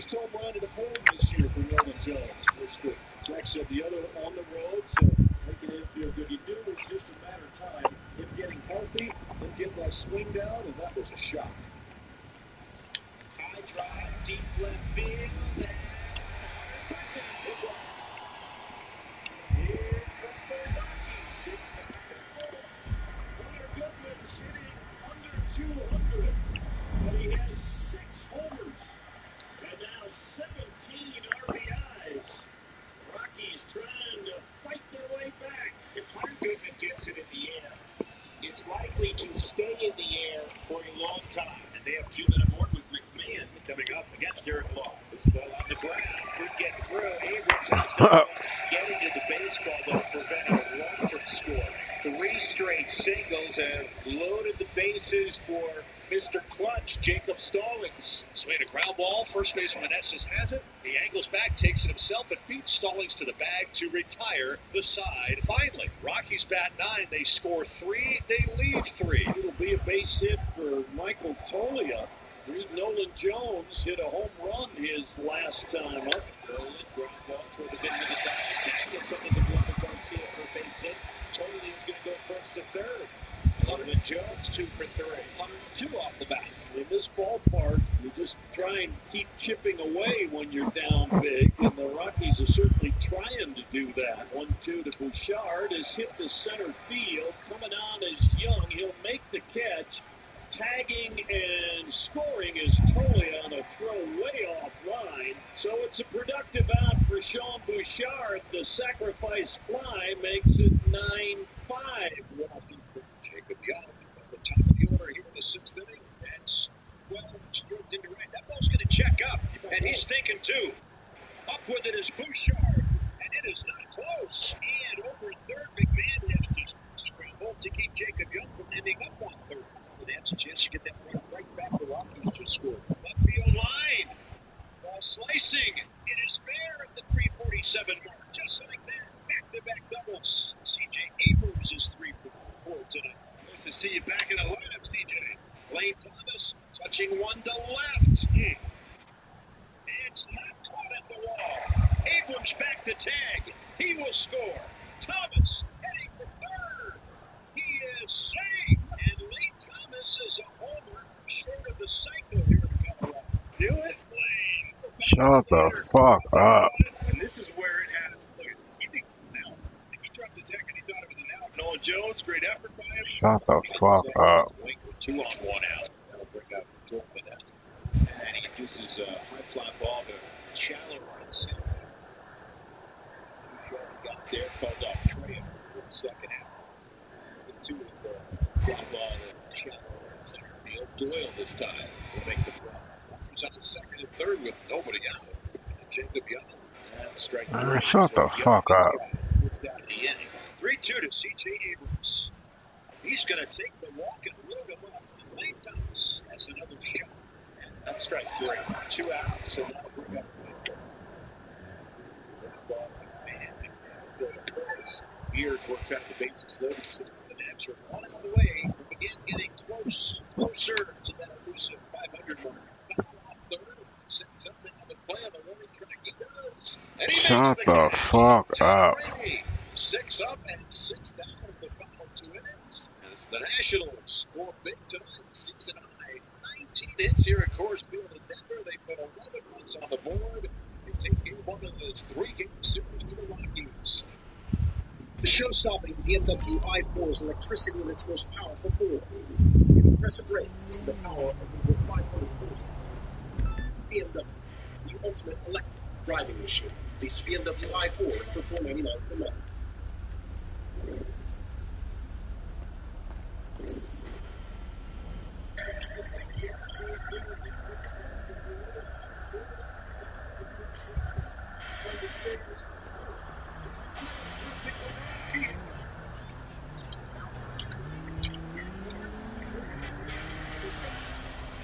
first home run of the board this year for Nolan Jones. It's the next of the other on the road, so making him feel good. He knew it was just a matter of time, him getting healthy, him getting that swing down, and that was a shock. High drive, deep left field. Here comes the Rockies. Hunter Goodman sitting under 200, but he has 6 homers and now 17 RBIs. Rockies trying to fight their way back. If Hunter Goodman gets it in the air, it's likely to stay in the air for a long time. And they have 2 men aboard with McMahon coming up against Derek Law. This ball on the ground could get through. Abrams has to get into the baseball that preventing a run from scoring. 3 straight singles have loaded the bases for Mr. Clutch, Jacob Stallings. Swing a ground ball. First baseman Meneses has it. He angles back, takes it himself, and beats Stallings to the bag to retire the side. Finally, Rockies bat 9. They score 3. They leave 3. It'll be a base hit for Michael Toglia. Reed Nolan Jones hit a home run his last time up. Nolan, ground ball toward the middle of the diamond. Gets up to the glove of Garcia for a base hit. Tolia's going to go first to third. Nolan Jones 2 for 3. 102 off the bat. In this ballpark, you just try and keep chipping away when you're down big, and the Rockies are certainly trying to do that. 1-2 to Bouchard has hit the center field. Coming on is Young. He'll make the catch. Tagging and scoring is Tolia on a throw way offline. So it's a productive out for Sean Bouchard. The sacrifice fly makes it 9-5. Jacob Young at the top of the order here in the 6th inning. That's well stroked into right. That ball's going to check up, and he's thinking too. Up with it is Bouchard, and it is not close. And over third, McMahon has just scrambled to keep Jacob Young from ending up on third. And that's a chance to get that right back to Rockies to score. Left field line. Ball slicing. It is there at the 347 mark. Just like that. Back-to-back doubles. C.J. Abrams is 3 for 4 tonight. Nice to see you back in the lineup, C.J. Lane Thomas touching one to left. It's not caught at the wall. Abrams back to tag. He will score. Thomas heading for third. He is safe. And Lane Thomas is a homer short of the cycle here in Colorado. Do it, Lane. Shut the fuck up. And this is where it has played. You think now? He dropped the tech and he thought it was an out. Nolan Jones, great effort by him. Shut the fuck up. 2 on 1 out. That'll bring up Jordan. And he uses a high fly ball to shallow runs. Got there, called off Trey in the second half. The 2 is the ground ball and shallow runs center field. Doyle this time will make the throw. He's on the second and third with nobody out. Jacob Young. Shut the fuck up. 3-2 to C.J. Abrams. He's going to take the walk and load him up. Lane Thomas has another shot. And that's strike 3. 2 out. So that'll bring up Beers works out the bases loaded. The Nats are 1 out of the way. Again, getting closer to that elusive 500 mark. Shut the fuck up. 6 up and 6 down with the final 2 innings. As the Nationals score big tonight, season high. 19 hits here at Coors Field in Denver. They put 11 runs on the board. They take one of those 3-game series to the Rockies. The show-stopping BMW i4 is electricity in its most powerful form. An impressive rate to the power of over 500 volts. BMW, the ultimate electric driving machine. Lease BMW i4 for $499 per month.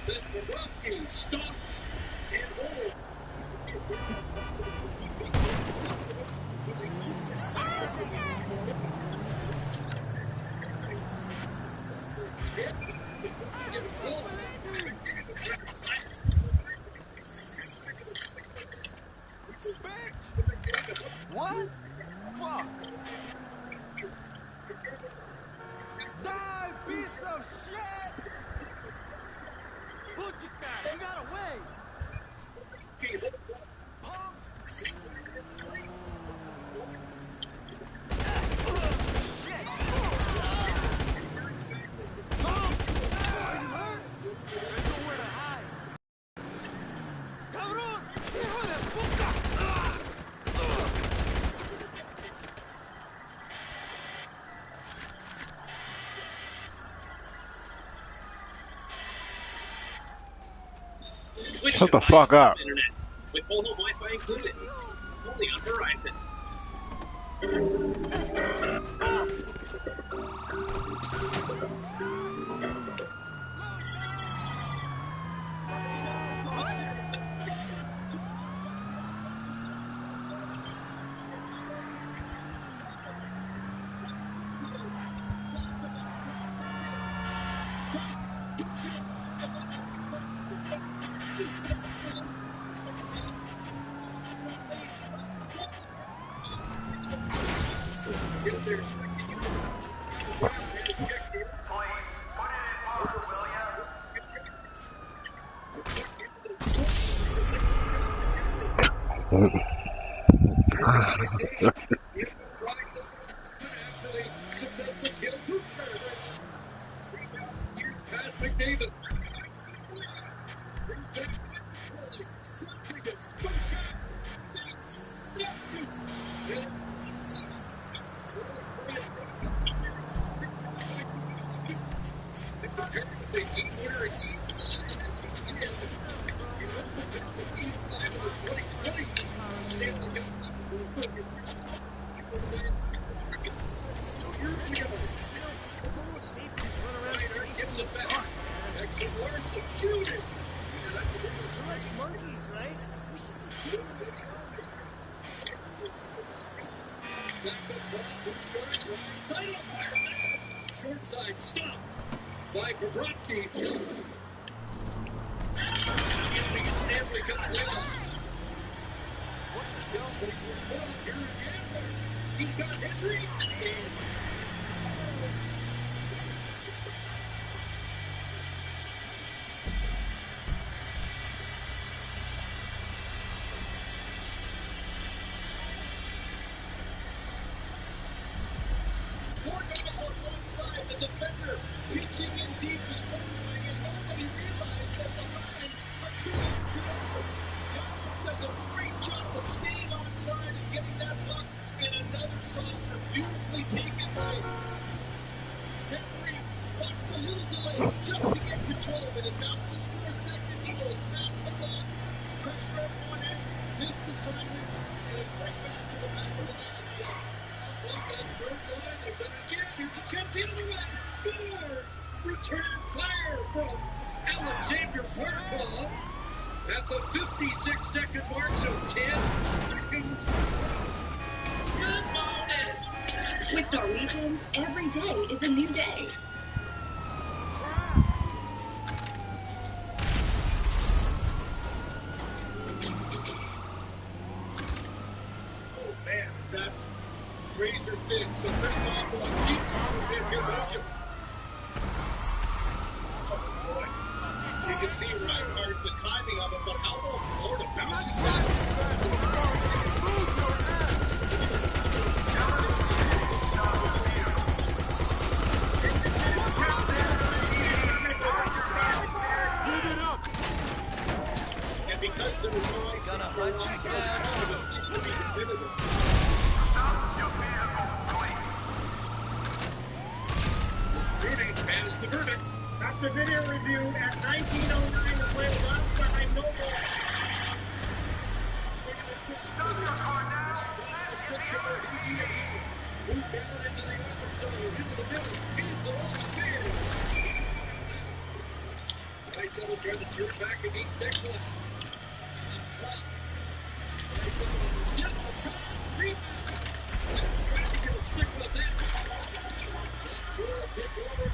The Rockies stops and holds. Switch Shut to the fuck up. internet with mobile Wi-Fi included. Only on Verizon. Get there, so successful kill. Here's past McDavid. Gets it back. Larson shooting. Monkeys, right? Short side stop by Bobrovsky. Stanley Cup playoffs. What the hell? 12 here again. He's got Henry. Four guys on one side, the defender pitching in deep is wondering, and nobody realized that behind does a great job of staying offside and getting that puck in another spot beautifully taken by Henry. Watch the little delay just to get control of it. It bounces for a second. He goes past the puck, pressure on one end, missed assignment, and it's right back to the back of the net. Return fire from Alexander Barkov at the 56-second mark, so 10 seconds. With Norwegians, every day is a new day. Oh man, that razor thin. So Rick Bob wants to keep good on you. Oh boy. You can see Reinhardt, the timing of it, but how about Florida bounces back? And because there was no ice, gonna hunt you down. Managed the verdict. After video review at 19:09 to play last time, no more. Moved down into the upper zone, into the middle. He's the one I settled trying to turn back and eat next one. Yeah, a shot. Rebound. Trying to get a stick with that. Throw a big over.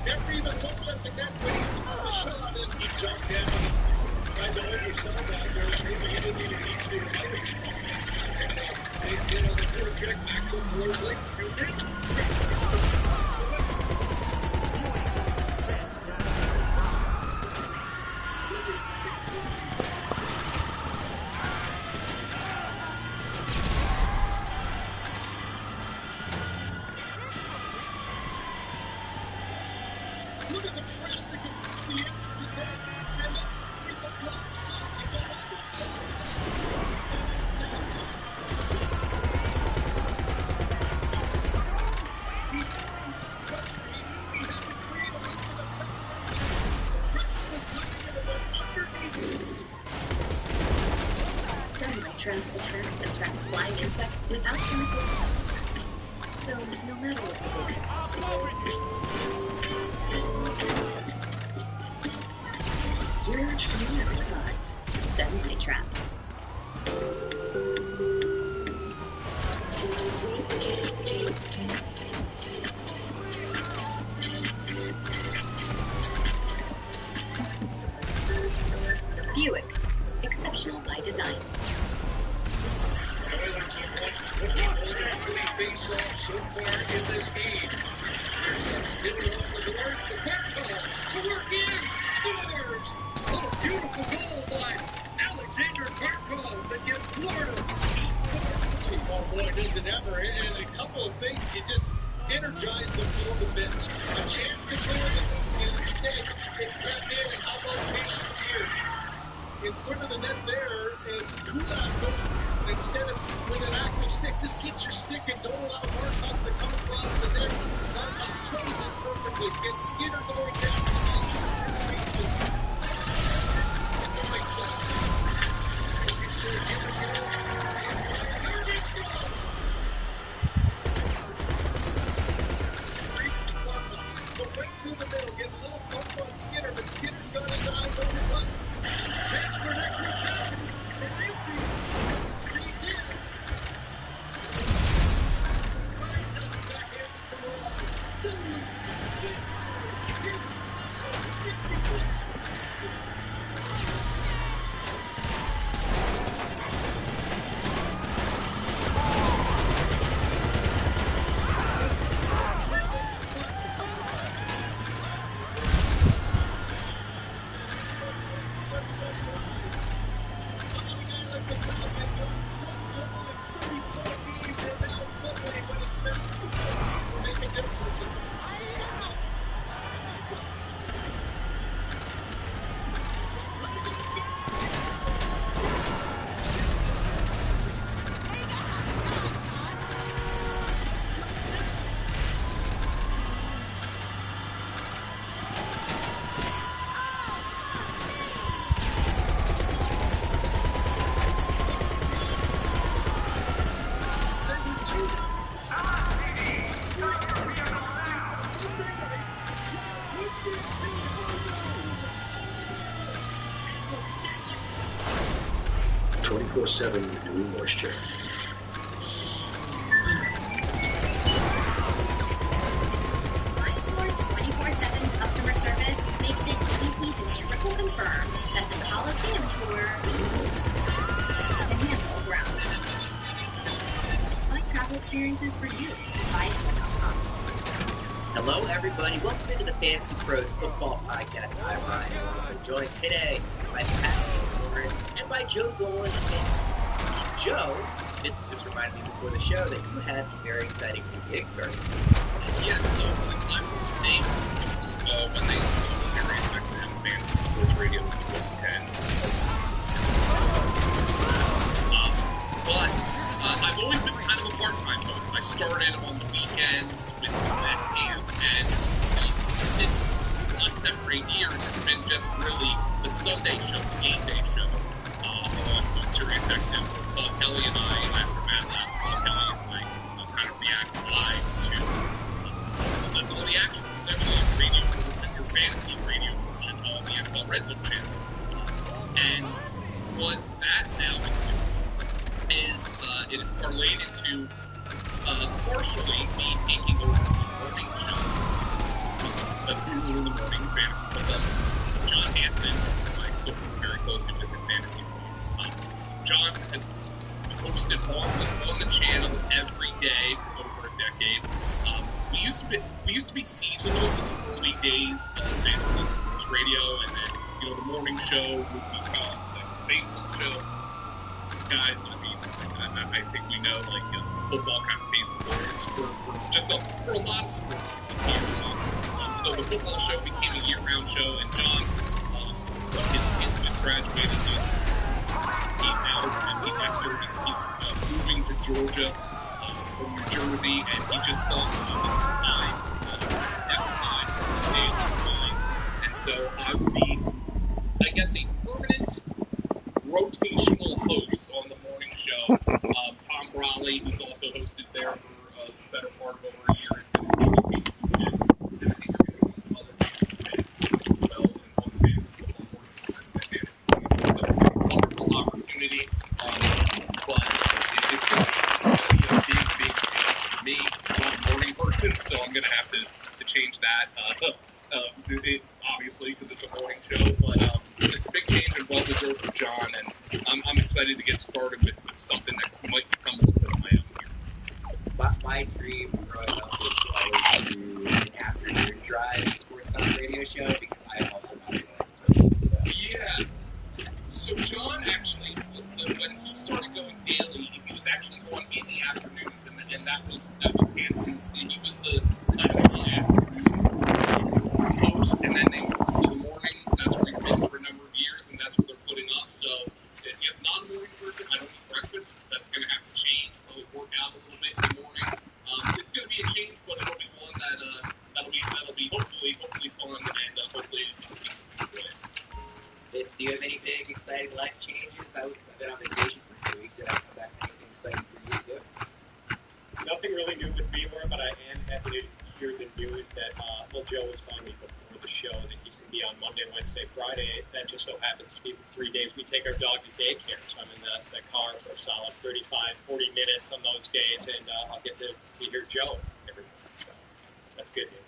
Never even looked at the net when he missed the shot, and he jumped down. Tried to oversell that, where maybe he didn't even need to do it. They get on the forecheck back to Moore's Lake, shoot it. Look at the traffic against the edge of the net, and it's a block shot. It's a Transfer attract flying insects without chemicals. So no matter what you're turning your thoughts. Set my trap. Buick. Exceptional by design. Beautiful goal by Alexander Barkov against Florida. Oh boy, does it ever. And a couple of things, you just energize the field a bit. A chance to score and instead it's tapped in, and how about Payne here? In front of the net there, and Kulak goes, instead of with an active stick, just get your stick and don't allow Barkov to come across the net. Barkov plays it perfectly. Gets Skinner going down. Skinner, but Skinner's got his eyes on the puck. Thanks for that return. And empty. Stay in. Back .7 degree moisture. Force 24/7 customer service makes it easy to triple confirm that the Coliseum tour can handle ground. Find travel experiences for you at Viator.com. Hello, everybody. Welcome into the Fantasy Pros Football Podcast. I'm Ryan. I'm joined today by Pat Morris and by Joe Dolan. Joe, it just reminded me before the show that you had a very exciting new gig starting. Yeah, so I'm named when they ran back to Fantasy Sports Radio in 2010. But I've always been kind of a part-time host. I started on the weekends with that camp, and in the 8 years, it's been just really the Sunday show, the game day show on Sirius XM. Kelly and I, after Matt left, Kelly and I kind of react live to all the action. Essentially, a radio version, your fantasy radio version of the NFL Red Zone channel. And what that now is, it is parlayed into partially me taking over the morning show. usually in the morning, fantasy football. John Hampton, I still work very closely with in fantasy points. John has hosted on the channel every day for over a decade. We used to be seasonal in the early days of fantasy radio, and then the morning show would be called like the baseball show. Guys, I mean, I think we know like football kind of pays the bills for a lot of sports here. So the football show became a year-round show, and John, his graduated. He's now he's moving to Georgia from New Jersey, and he just thought he was fine. And so I would be, I guess, a permanent rotational host on the morning show. Tom Brawley, who's also hosted there for the better part of over a year, is going to be and I think you're going to see some other names as well on the fantasy football morning so wonderful opportunity, but it's going to be a big change for me. I'm not a morning person, so I'm going to have to change that, obviously, because it's a morning show, but it's a big change and well-deserved for John, and I'm excited to get started with something that might become a little bit of my own here. My dream growing up was to always do an afternoon drive sports talk radio show, because I am also not a morning person. So. Yeah. So John actually, when he started going daily, he was actually going in the afternoons, and that was Hanson's. He was the kind of afternoon host, and then they moved to the mornings. That's where he's been for a number of years, and that's where they're putting us. So if you're not a morning person, I don't eat breakfast. That's going to have to change. Probably work out a little bit in the morning. It's going to be a change, but it'll be one that'll be hopefully fun, and hopefully enjoy it. Do you have any big, exciting life changes? I've been on vacation for 2 weeks, and I've come back. Anything exciting for you to do? Nothing really new with me, but I am happy to hear the news that, Joe was telling me before the show that he can be on Monday, Wednesday, Friday. That just so happens to be the 3 days we take our dog to daycare. So I'm in the car for a solid 35, 40 minutes on those days, and I'll get to hear Joe every morning. So that's good news.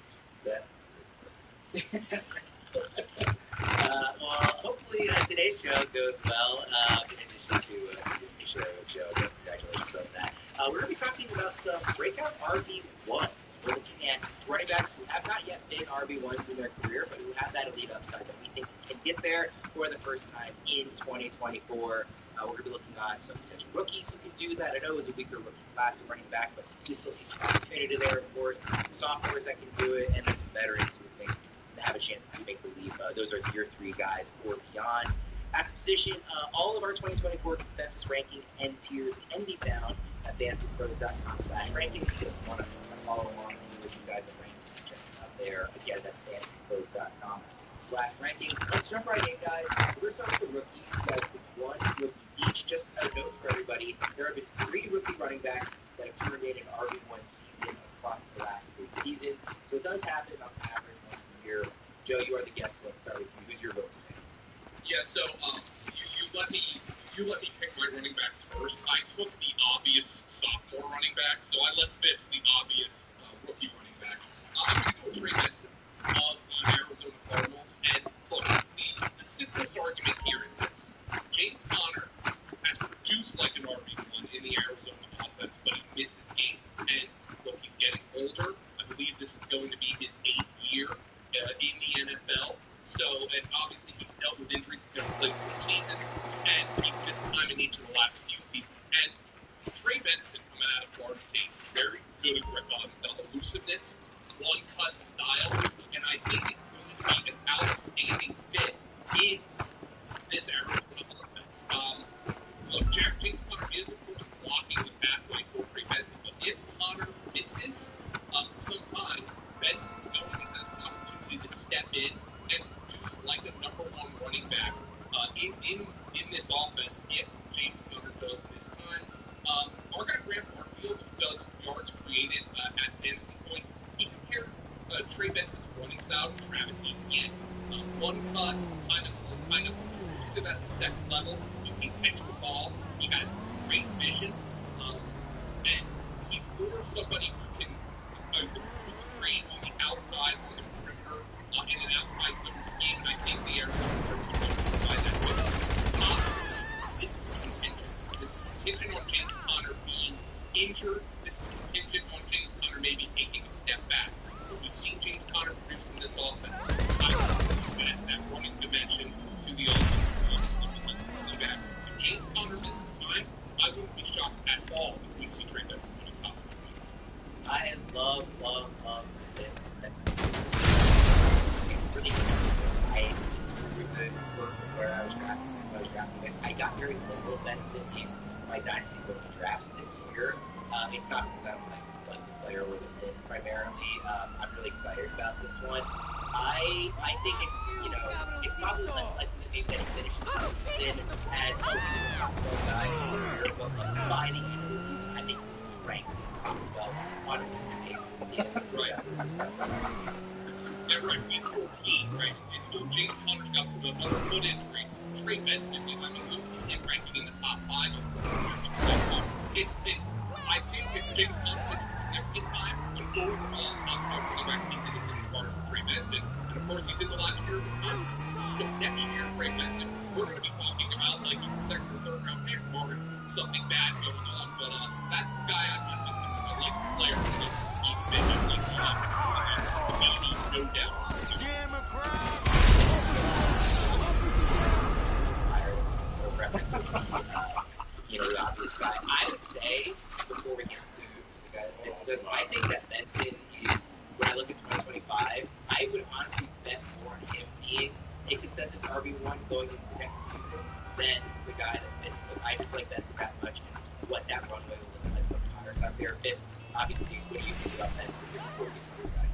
Well, hopefully today's show goes well. In addition to the show with Joe, congratulations on that. We're going to be talking about some breakout RB1s. We're looking at running backs who have not yet been RB1s in their career, but who have that elite upside that we think can get there for the first time in 2024. We're going to be looking on some potential rookies who can do that. I know it was a weaker rookie class of running back, but we still see some opportunity there, of course. Sophomores that can do it, and then some veterans who think have a chance to make the leap. Those are year 3 guys or beyond. At the position, all of our 2024 consensus rankings and tiers can be found at fantasypros.com/rankings. So if you want to follow along with you guys are ranking, check it out there. Again, that's fantasypros.com/rankings. Let's jump right in, guys. We're going to start with the rookie. You guys pick one rookie each. Just a note for everybody, there have been 3 rookie running backs that have curated an RB1 season across the last 3 seasons. So it does happen on average once a year. Joe, you are the guest, so let's start with you. Who's your rookie? Yeah, so you let me pick my running back first. I took the obvious sophomore running back, so I left fifth the obvious rookie running back. I'm going to go Trey Benson of the Arizona Cardinals, and look, the simplest argument here is that James Conner has produced like an RB1 in the Arizona offense, but he missed the games, and look, he's getting older. I believe this is going to be his 8th year in the NFL. So, and obviously he's dealt with injuries. He's never played 14 injuries, and he's missed time in each of the last few seasons. And Trey Benson, coming out of Florida State, very good elusiveness, one-cut style, and I think it's going to be an outstanding fit in this Arizona offense. Look, James Conner is, of course, blocking the pathway for Trey Benson, but if Conner misses some time, Benson's going to have an opportunity to step in and produce like a number 1 running back in this offense if James Conner does miss time. Our guy Grant Barfield, who does yards created at fantasy points, he compared Trey Benson's running style to Travis Etienne. One cut, kind of elusive at the second level. He picks the ball. He has great vision, and he's more somebody who can create on the outside, on the perimeter, about this one. I think it's probably less likely that maybe that he finishes the season as a top 12 guy in his career, but by the end of the season, I think he's ranked in the top 12 on a basis. Yeah, right. Yeah, right. Week 14, right? So James Conner's got another foot injury. Trey Benson, I mean, you'll see him ranking in the top 5 of I think it's been a significant time, but overall, top running back season is in the cards for Trey Benson. And of course, he's in the last year of his contract. So next year, Trey Benson, we're going to be talking about like he's a second or third round pick or something bad going on. But that's the guy I like the player that he's been no doubt. The obvious guy. I would say, before we get to the guy, I think that Benson is, when I look at 2025, I would honestly bet more on him being a consensus RB1 going into the next season than the guy that fits. I just like Benson that much and what that runway will look like when Connor's out there. Fits. Obviously, what do you think about Benson before we get to the guy?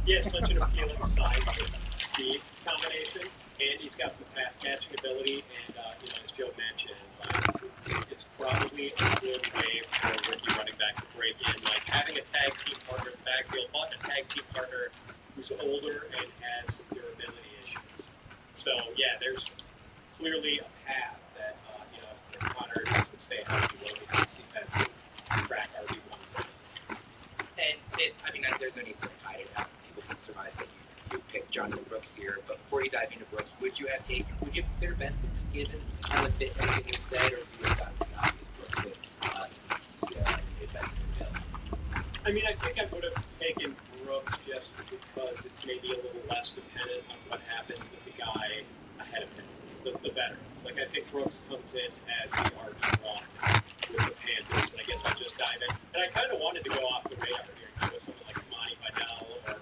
Yeah, it's such an appealing size with speed combination, and he's got some fast catching ability, and as Joe mentioned, it's probably a good way for a rookie running back to break in, like having a tag team partner in the backfield, but a tag team partner who's older and has some durability issues. So yeah, there's clearly a path that if Connor doesn't stay healthy, we can see Benson track RB1. And there's no need to hide it out. People can surmise that you picked Jonathan Brooks here. But before you dive into Brooks, would you have considered Benson given kind of fit everything you said, or would you have gotten the obvious Brooks with I mean, I think I would have taken Brooks just because it's maybe a little less dependent on what happens with the guy ahead of him, the veteran. Like, I think Brooks comes in as the RB1 with the Panthers, and I guess I'll just dive in. And I kind of wanted to go off the radar here and go with someone like Monty Vidal or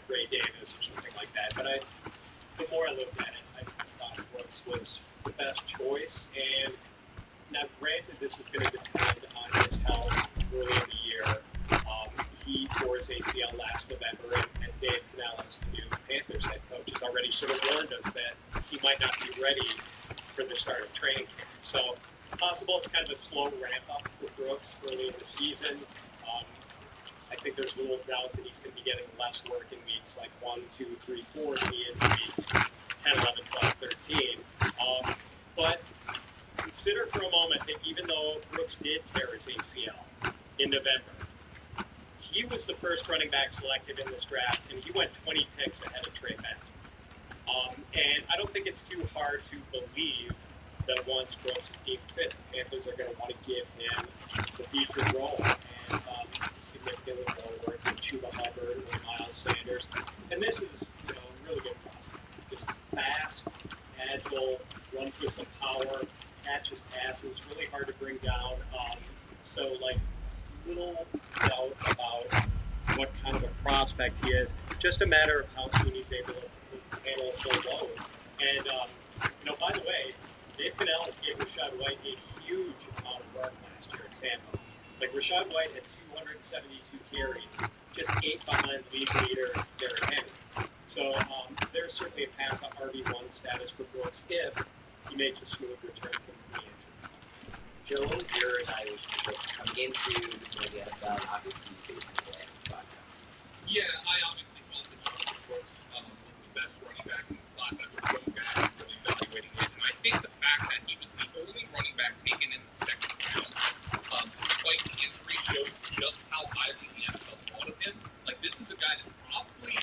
Ray Davis or something like that. But the more I looked at it, I thought Brooks was the best choice. And now, granted, this is going to depend on his health early in the year. He tore his ACL last November, and Dave Canales, the new Panthers head coach, has already sort of warned us that he might not be ready for the start of training camp. So, possible it's kind of a slow ramp-up for Brooks early in the season. I think there's little doubt that he's going to be getting less work in weeks like 1, 2, 3, 4 than he is in weeks 10, 11, 12, 13. But consider for a moment that even though Brooks did tear his ACL in November, he was the first running back selected in this draft, and he went 20 picks ahead of Trey Benson. And I don't think it's too hard to believe that once Brooks is deemed fit, the Panthers are going to want to give him the featured role and significantly more work than Chuba Hubbard or Miles Sanders. And this is, a really good prospect. Just fast, agile, runs with some power, catches passes, really hard to bring down. Little doubt about what kind of a prospect he is. Just a matter of how soon he's able to handle a full load. And, by the way, Dave Canales gave Rachaad White a huge amount of work last year at Tampa. Like, Rachaad White had 272 carries, just 8 behind league leader Derrick Henry. So there's certainly a path to RB1 status for Brooks if he makes a smooth return from the injury. Joe, your evaluation of Brooks coming into the NFL, obviously facing the landing spot. Yeah, I obviously felt that Jonathan Brooks was the best running back in this class after going back and really evaluating it. And I think the fact that he was the only running back taken in the second round, despite the injury, shows just how highly the NFL thought of him. Like, this is a guy that probably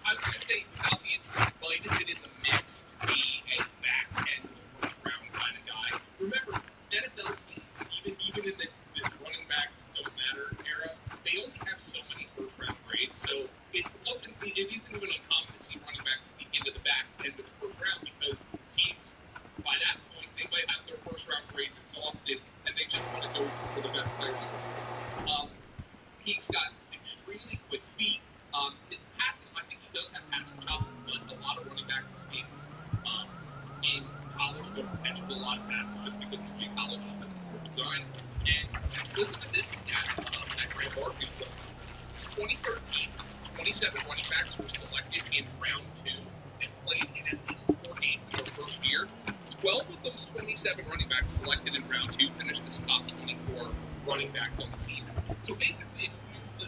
I was going to say, without the injury, might have been in the mix to be a back end of the first round kind of guy. Remember, NFL teams, even in this running backs don't matter era, they only have so many first round grades. 27 running backs were selected in round 2 and played in at least 4 games in their first year. 12 of those 27 running backs selected in round 2 finished as top 24 running backs on the season. So basically, the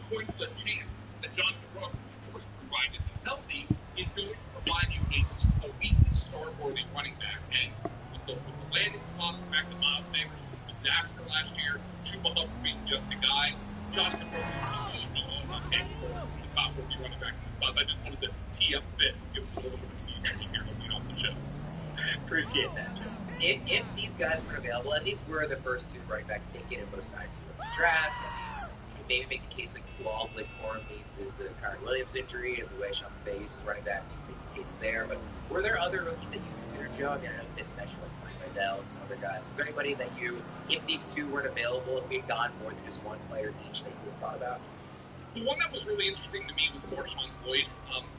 coin flip chance that Jonathan Brooks, of course, provided he's healthy, is going to provide you a weekly start-worthy running back. And with the landing spot, the fact that Miles Sanders was a disaster last year, Chuba Hubbard being just a guy, Jonathan Brooks is the easy pick for the top rookie running back in the spot. I just wanted to tee up Fitz, give him a little bit of an easy here to lead off the show. Appreciate that, Joe. If these guys were available, and these were the first 2 running backs taken in most nights of the draft, you can maybe make the case like all Blake Corum needs is the Kyron Williams injury and the way Sean McVay uses running backs. You can make the case there. But were there other rookies that you considered, Joe? I mean, I know Fitz mentioned like Mike Rendell and some other guys. Was there anybody that you, if these 2 weren't available, if we had gone more than just one player each that you thought about? The one that was really interesting to me was Marshawn Lloyd.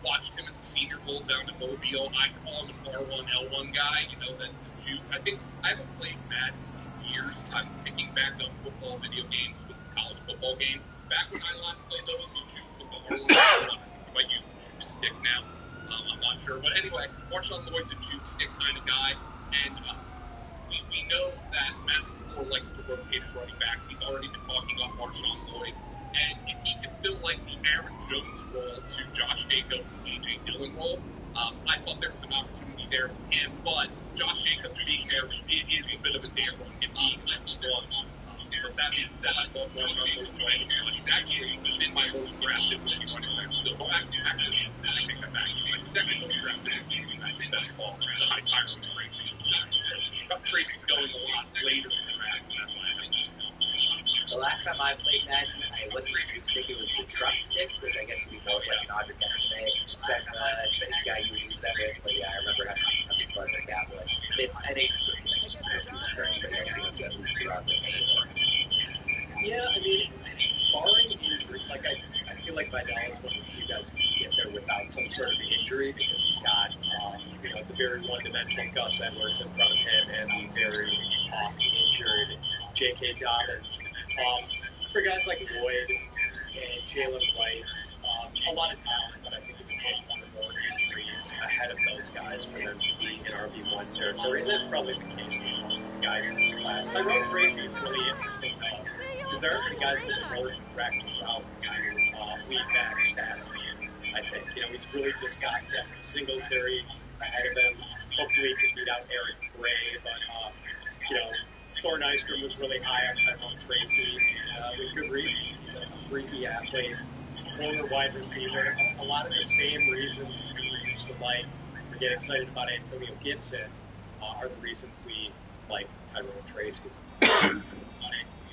Watched him at the Senior Bowl down in Mobile. I call him an R1, L1 guy. You know, that Jew. I think I haven't played Madden in years. I'm picking back up football video games with the college football game. Back when I last played those, you Jew with the R1, L1. You might use the juke stick now. I'm not sure. But anyway, Marshawn Lloyd's a juke stick kind of guy. And we know that Matt LaFleur likes to rotate his running backs. He's already been talking about Marshawn Lloyd. And if he can fill like the Aaron Jones role to Josh Jacobs' A.J. Dillon role, I thought there was an opportunity there with him. But Josh Jacobs being there is a bit of a damper in me. I love him. But that being said, I love Marshawn Lloyd. He's actually been my most drafted rookie running back. So actually, I take that back. He's my second most drafted rookie back in best ball behind Tyrone Tracy. Tracy's going a lot later in the draft, and that's why I think. The last time I played Madden, it wasn't the juke stick, it was the truck stick, which I guess would be more like an object estimate. That guy you would use that with, but yeah, I remember having fun with that one. I think it's pretty much for anybody else who at least throughout the game. Yeah, I mean, barring injury, like I feel like Vidal is one of the few guys who can get there without some sort of injury because he's got, the very one-dimensional Gus Edwards in front of him and the very injured J.K. Dobbins. For guys like Lloyd and Jalen White, a lot of talent, but I think it would take one or more injuries ahead of those guys for them to be in RB1 territory, and that's probably the case with most of the guys in this class. Tyrone Tracy is really interesting, though, because there aren't many guys that are more direct route to lead back status, I think. He's really just got Devin Singletary ahead of him. Hopefully he can beat out Eric Gray, but, Thor Nystrom was really high on Tyrone Tracy, with good reason. He's a freaky athlete, former wide receiver. A lot of the same reasons we used to like or get excited about Antonio Gibson are the reasons we like Tyrone Tracy.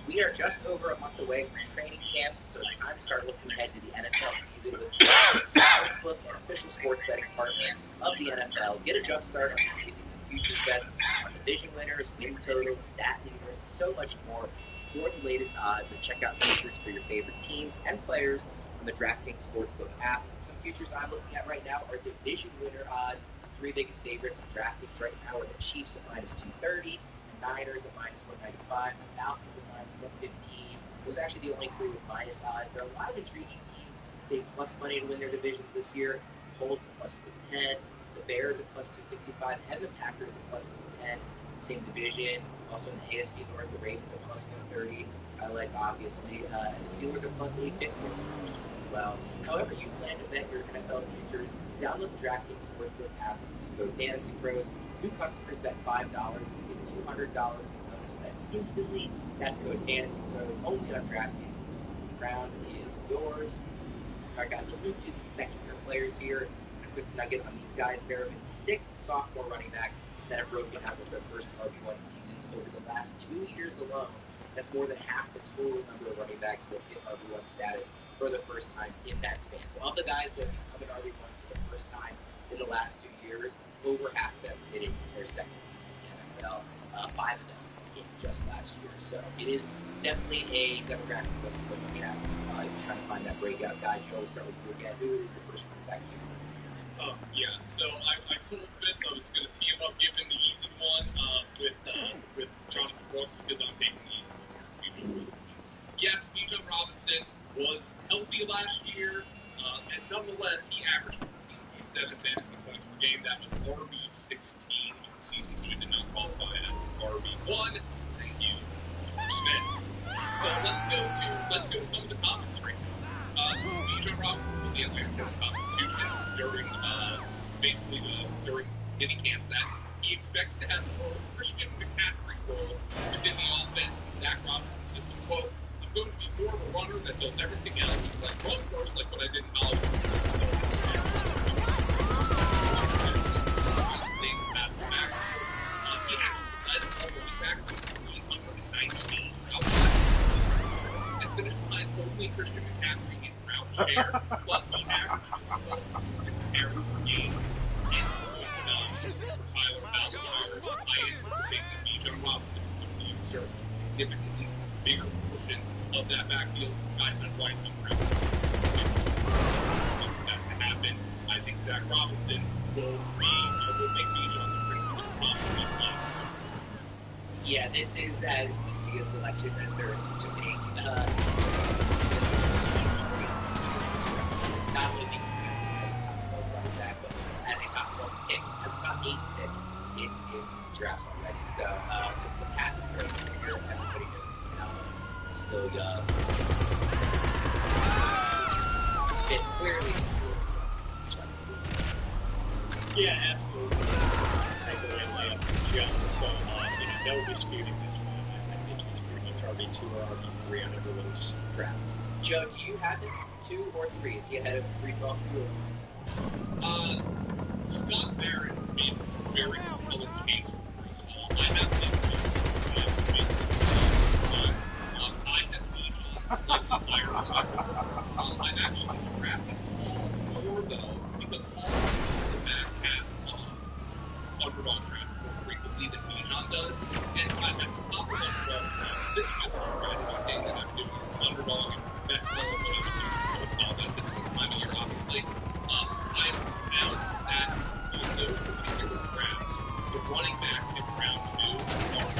We are just over a month away from training camps, so it's time to start looking ahead to the NFL season with Sportsbook, an official sports betting partner of the NFL. Get a jump start on significant futures bets on division winners, win totals, stat leaders, and so much more. Explore the latest odds and check out futures for your favorite teams and players on the DraftKings Sportsbook app. Some futures I'm looking at right now are division winner odds. 3 biggest favorites on DraftKings right now are the Chiefs at -230, the Niners at -195, the Falcons at -115. Those are actually the only 3 with minus odds. There are a lot of intriguing teams paying plus money to win their divisions this year. The Colts at +310, the Bears at +265, and the Packers at +210. Same division. Also in the AFC North, the Ravens at +130. I like, obviously, and the Steelers at +850 as well. However you plan to bet your NFL futures, download the DraftKings Sportsbook app. Use code Fantasy Pros. New customers bet $5 and get $200 in bonus bets instantly. That's code Fantasy Pros only on DraftKings. The round is yours. All right, guys, let's move to the second-year players here. A quick nugget on these guys. There have been 6 sophomore running backs that have broken out with their first RB1 seasons over the last 2 years alone. That's more than half the total number of running backs who have hit RB1 status for the first time in that span. So of the guys that have become an RB1 for the first time in the last 2 years, over half of them hit it in their second season in the NFL. 5 of them in just last year. So it is definitely a demographic we're looking at. If you're trying to find that breakout guy, Joe, start with you again. Who is your first running back here? Yeah, so I told Fitz I was going to tee him up, give him the easy one with Jonathan Brooks because I'm taking the easy one. Yes, Bijan Robinson was healthy last year. nonetheless, he averaged 14.7 fantasy points per game. That was RB16 of the season. He did not qualify as RB1. Thank you, Smith. So let's go to some of the commentary. Bijan Robinson was the Atlanta Constitution during during mini camp that he expects to have more Christian McCaffrey role within the offense. Zach Robinson said, quote, I'm going to be more of a runner that does everything else. Like run first, like what I did in college. He actually led all running backs to 319 outside and finished behind only Christian McCaffrey in route share, but he averaged 6 carries per game. And for Tyler Algier, I anticipate that Bijan Robinson is going to usurp a significantly bigger portion of that backfield. Guys, that's why he's around. If that to happen, I think Zach Robinson will make Bijan the principal possibly plus. Yeah, this is the selection that they're to make. Not only running back, but as a top 12 pick, has about 8 picks in draft already. So the path is here. Everybody knows he's now still young. It's clearly. Yeah, absolutely. Takeaway layup is young, so no disputing this. I think he's pretty much RB2 or RB3 on everyone's draft. Joe, do you have him 2 or 3? Is he ahead of Brees off the You've got Barrett made very compelling case for Brees Hall. I have him I have Bijan slightly higher. I'm actually drafting Hall more though because Hall the back half underdog drafts more frequently than Bijan does, and I'm at the top of underdog draft this year. One thing that I'm doing is underdog and best level what I'm doing. That's the time of year, obviously. I have found that in those particular rounds, the running backs in round 2 are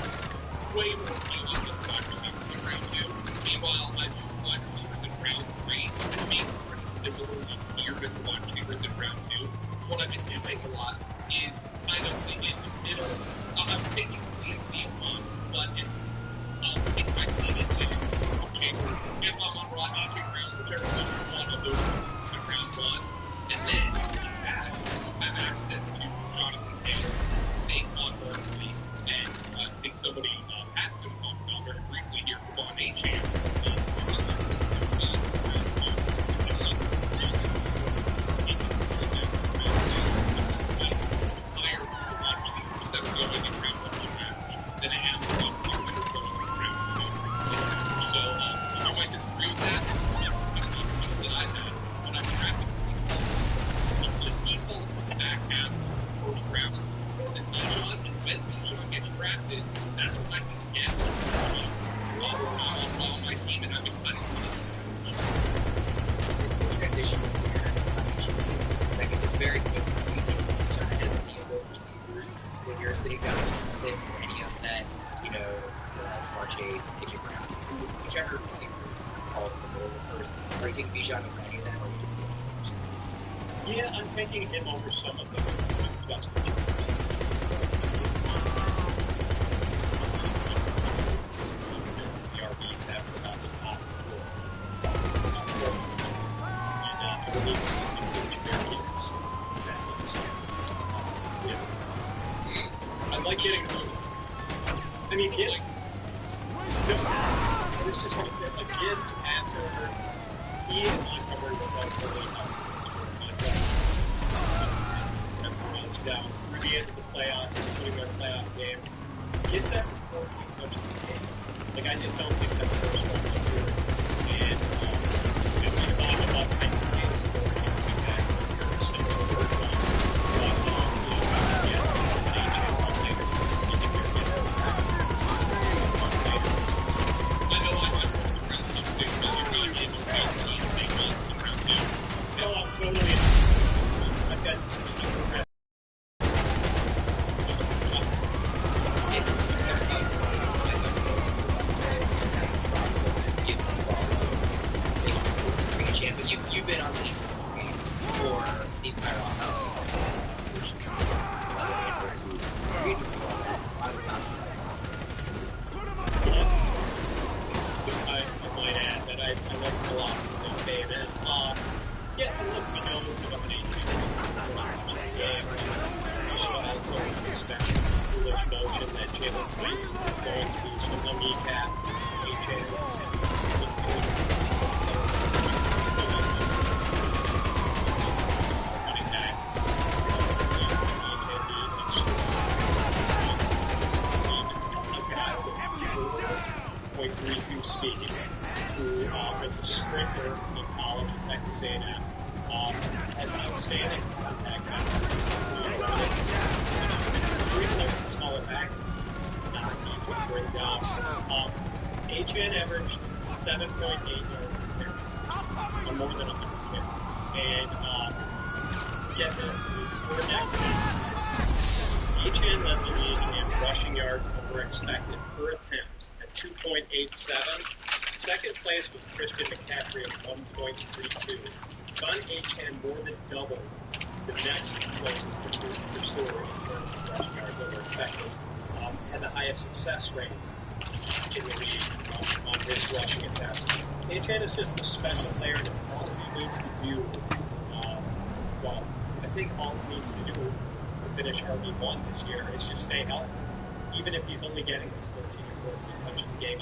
way more appealing than the wide receivers in round 2. Meanwhile, I view the wide receivers in round 3 as being pretty similarly tiered as the wide receivers in round 2. What I've been doing a lot is kind of in the middle. I'm taking CNC on, but if I see it, if I'm on raw AJ Brown, whichever one of those in round 1, and then I have access to Jonathan Taylor, Saquon Barkley, and I think somebody has to talk about very briefly here, Devon Achane. Than I am with round 2. So you might disagree with that. That I have when I'm drafting because he falls to the back half of the first round more than Bijan, and when Bijan gets drafted, that's when I can get on my team, and I've been cutting money. transition second is very quick. Bijan ahead of any of those receivers. When you're sitting down with any of that, Jamar Chase, AJ Brown, whichever receiver calls the ball first, are you taking Bijan over any of them, or are you just Yeah, I'm taking him over some of them. The RBs have about the top 4. And I believe including their keepers. I like getting I mean, kids. I was just going to say, like, kids after he and Montgomery were both really up runs down through the end of the playoffs, including their playoff game. Kids that were much of the game. Like, I just don't think that the first one was good. And, we talk about kind of game scoring and doing that for a single third one. But, for the entire offense. I might add that I liked a lot of the game. And, yeah, look, we know the domination game. I also expect foolish notion that Jalen Wentz is going to somehow kneecap HN. Running back. 0.32 speed, who was a sprinter in college at Texas A&M. As I was saying, contact guy. Smaller backs, not easy to bring down. HN averaged 7.8 yards per carry, or more than 100 carries. And yeah, the quarterback, HN led the league in rushing yards over expected per attempt at 2.87. Second place was Christian McCaffrey at 1.32. Son HN more than doubled the next closest pursuer in terms of rushing yards over expected. Had the highest success rates in the league on his rushing attempts. HN is just a special player, and all he needs to do, well, I think all he needs to do to finish RB1 this year is just stay healthy. Even if he's only getting those 13 or 14 touches a game,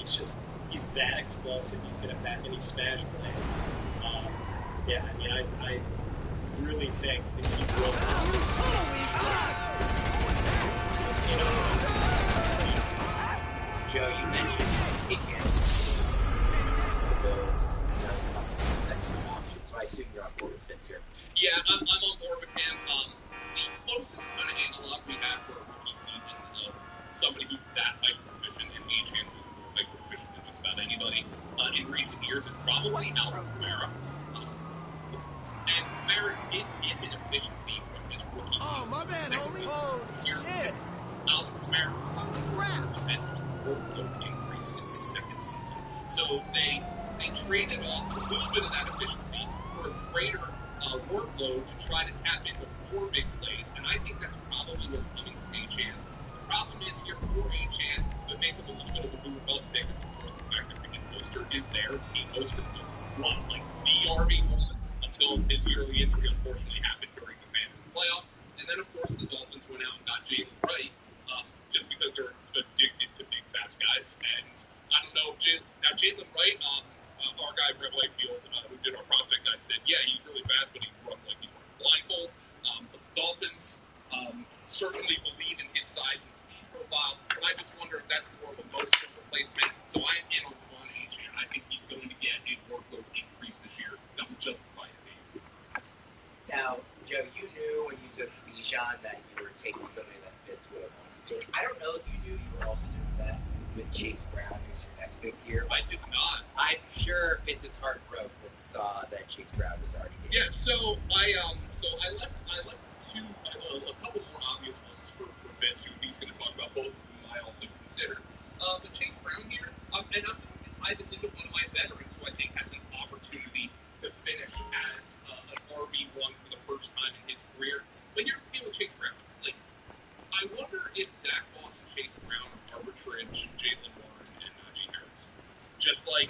he's that explosive. He's good at that many smash plays. Yeah, I mean, I really think that he will. You know, Joe, you mentioned Aiken. So I assume you're on board with Vince here. Yeah, I'm on board with him. The closest kind of analog we had for somebody who's that hyper-proficient in HN, who's more hyper-proficient than just about anybody in recent years, is probably Alvin Kamara. And Kamara did get an efficiency from his rookie season. Oh, my bad, homie. Oh, shit. Alvin Kamara. Holy crap. And workload increase in his second season. So they traded off a little bit of that efficiency for a greater workload to try to tap into more big plays. And I think that's probably what's coming from HN. The problem is here for HN, that makes him a little bit of a boomer bust pick. The fact that Ricky Mostert is there. He Mostert was like the RB1 until his yearly injury unfortunately happened during the fantasy playoffs. And then, of course, the Dolphins went out and got Jalen Wright just because they're addicted to big, fast guys. And I don't know, now Jalen Wright, our guy, Brett Whitefield, who did our prospect guide, said, yeah, he's really fast, but he runs like he's wearing a blindfold. But the Dolphins certainly believe in his size and speed profile, but I just wonder if that's more of a motion replacement. So I am in on Devon HN. I think he's going to get a workload increase this year that will justify his age. Now, Joe, you knew when you took Bijan that you were taking somebody that Fitz would have wanted to take. I don't know if you knew you were also doing that with Chase Brown in your next big year. I did not. I'm sure Fitz's heart broke when he saw that Chase Brown was already here. Yeah, so I left a couple more obvious ones for Vince, who he's going to talk about, both of whom I also consider. But Chase Brown here, and I'm going to tie this into one of my veterans who I think has an opportunity to finish at an RB1 for the first time in his career. But here's the deal with Chase Brown. Like, I wonder if Zach Moss and Chase Brown are Arbitrage, Jalen Warren, and Najee Harris. Just like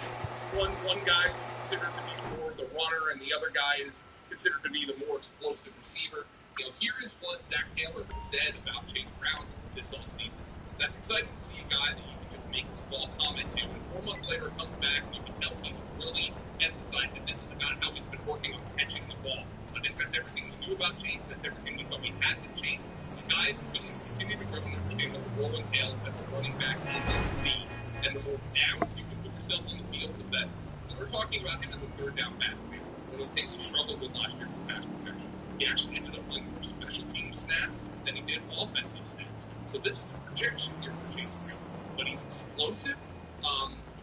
one guy is considered to be more the runner, and the other guy is considered to be the more explosive receiver. You know, here is what Zach Taylor said about Chase Brown this offseason. That's exciting to see a guy that you can just make a small comment to, and 4 months later it comes back, and you can tell he's really emphasized that this is about how he's been working on catching the ball. I think that's everything we knew about Chase. That's everything we thought we had with Chase. The guy is going to continue to grow and understand what the role entails as a running back in this league. And the more downs you can put yourself on the field, the better. So we're talking about him as a third down back. One of the things he struggled with last year was pass protection. He actually ended up playing more special team snaps than he did offensive snaps. So this is a projection year for Chase Brown. But he's explosive.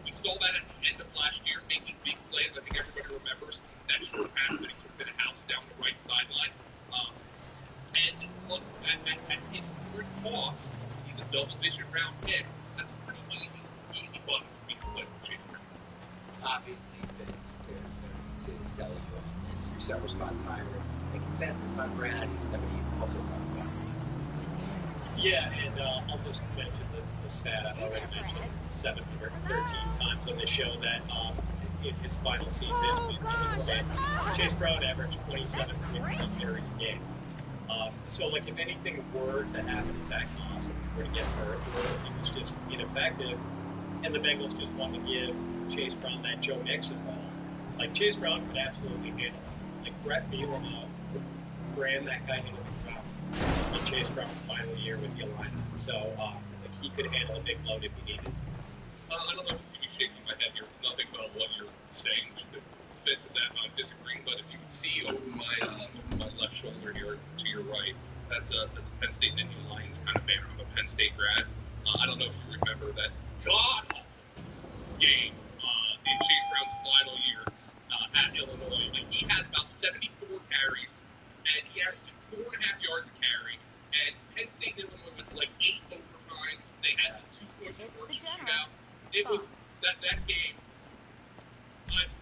We saw that at the end of last year, making big plays. I think everybody remembers that short pass that he took to the house down the right sideline. And look, at his current cost, he's a double-digit round pick. That's a pretty easy button for me to play with Chase Brown. Obviously, Vince is going to sell you on this. Your seller's spot shots fired. The consensus on Brad, somebody also talked about. Yeah, and I'll just mention the stat I've already mentioned 713 times on the show that in his final season, Chase Brown averaged 27.3 carries a game. So, like, if anything were to happen to Zach Moss, if he were to get hurt, or he was just ineffective, and the Bengals just want to give Chase Brown that Joe Mixon ball, like, Chase Brown could absolutely handle it. Like, Brett Bielema ran that guy into the ground in Chase Brown's final year with the Alliance. So, like, he could handle a big load if he needed to. I don't know if you can be shaking my head here. It's nothing about what you're saying that fits with that. I'm disagreeing, but if you can see over my left shoulder here to your right, that's a Penn State Nittany Lions kind of banner. I'm a Penn State grad. I don't know if you remember that god-awful game in Chase Brown's final year at Illinois. Like, he had about 74 carries, and he averaged 4.5 yards a carry. And Penn State and Illinois went to like 8 overtimes. They had a 2-point shootout. It was that game.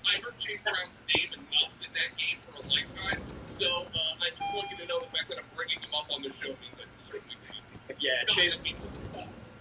I heard Chase Brown's name enough in that game for a lifetime. So I just want you to know the fact that I'm bringing him up on the show means I certainly did. Yeah,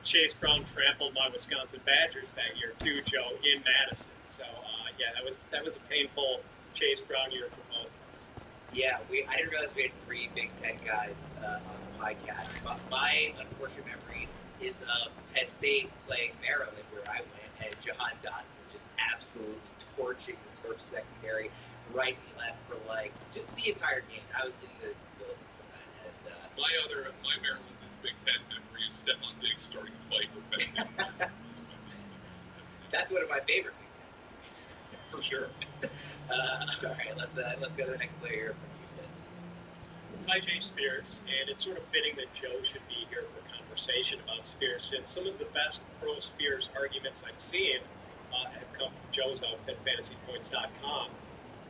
Chase Brown trampled my Wisconsin Badgers that year too, Joe, in Madison. So yeah, that was a painful Chase Brown year for both of us. Yeah, I didn't realize we had 3 Big Ten guys on the podcast. But my unfortunate memory is of Penn State playing Maryland, where I went, and Jahan Dotson just absolutely torching the Terp secondary right and left for like just the entire game. I was in the building for that. And my Maryland Big Ten memory is Stephon Diggs starting to fight with Penn State. That's one of my favorite Big Ten, for sure. All right, let's go to the next player from you, Vince. Tyjae Spears, and it's sort of fitting that Joe should be here for conversation about Spears, since some of the best pro Spears arguments I've seen have come from Joe's outfit, fantasypoints.com.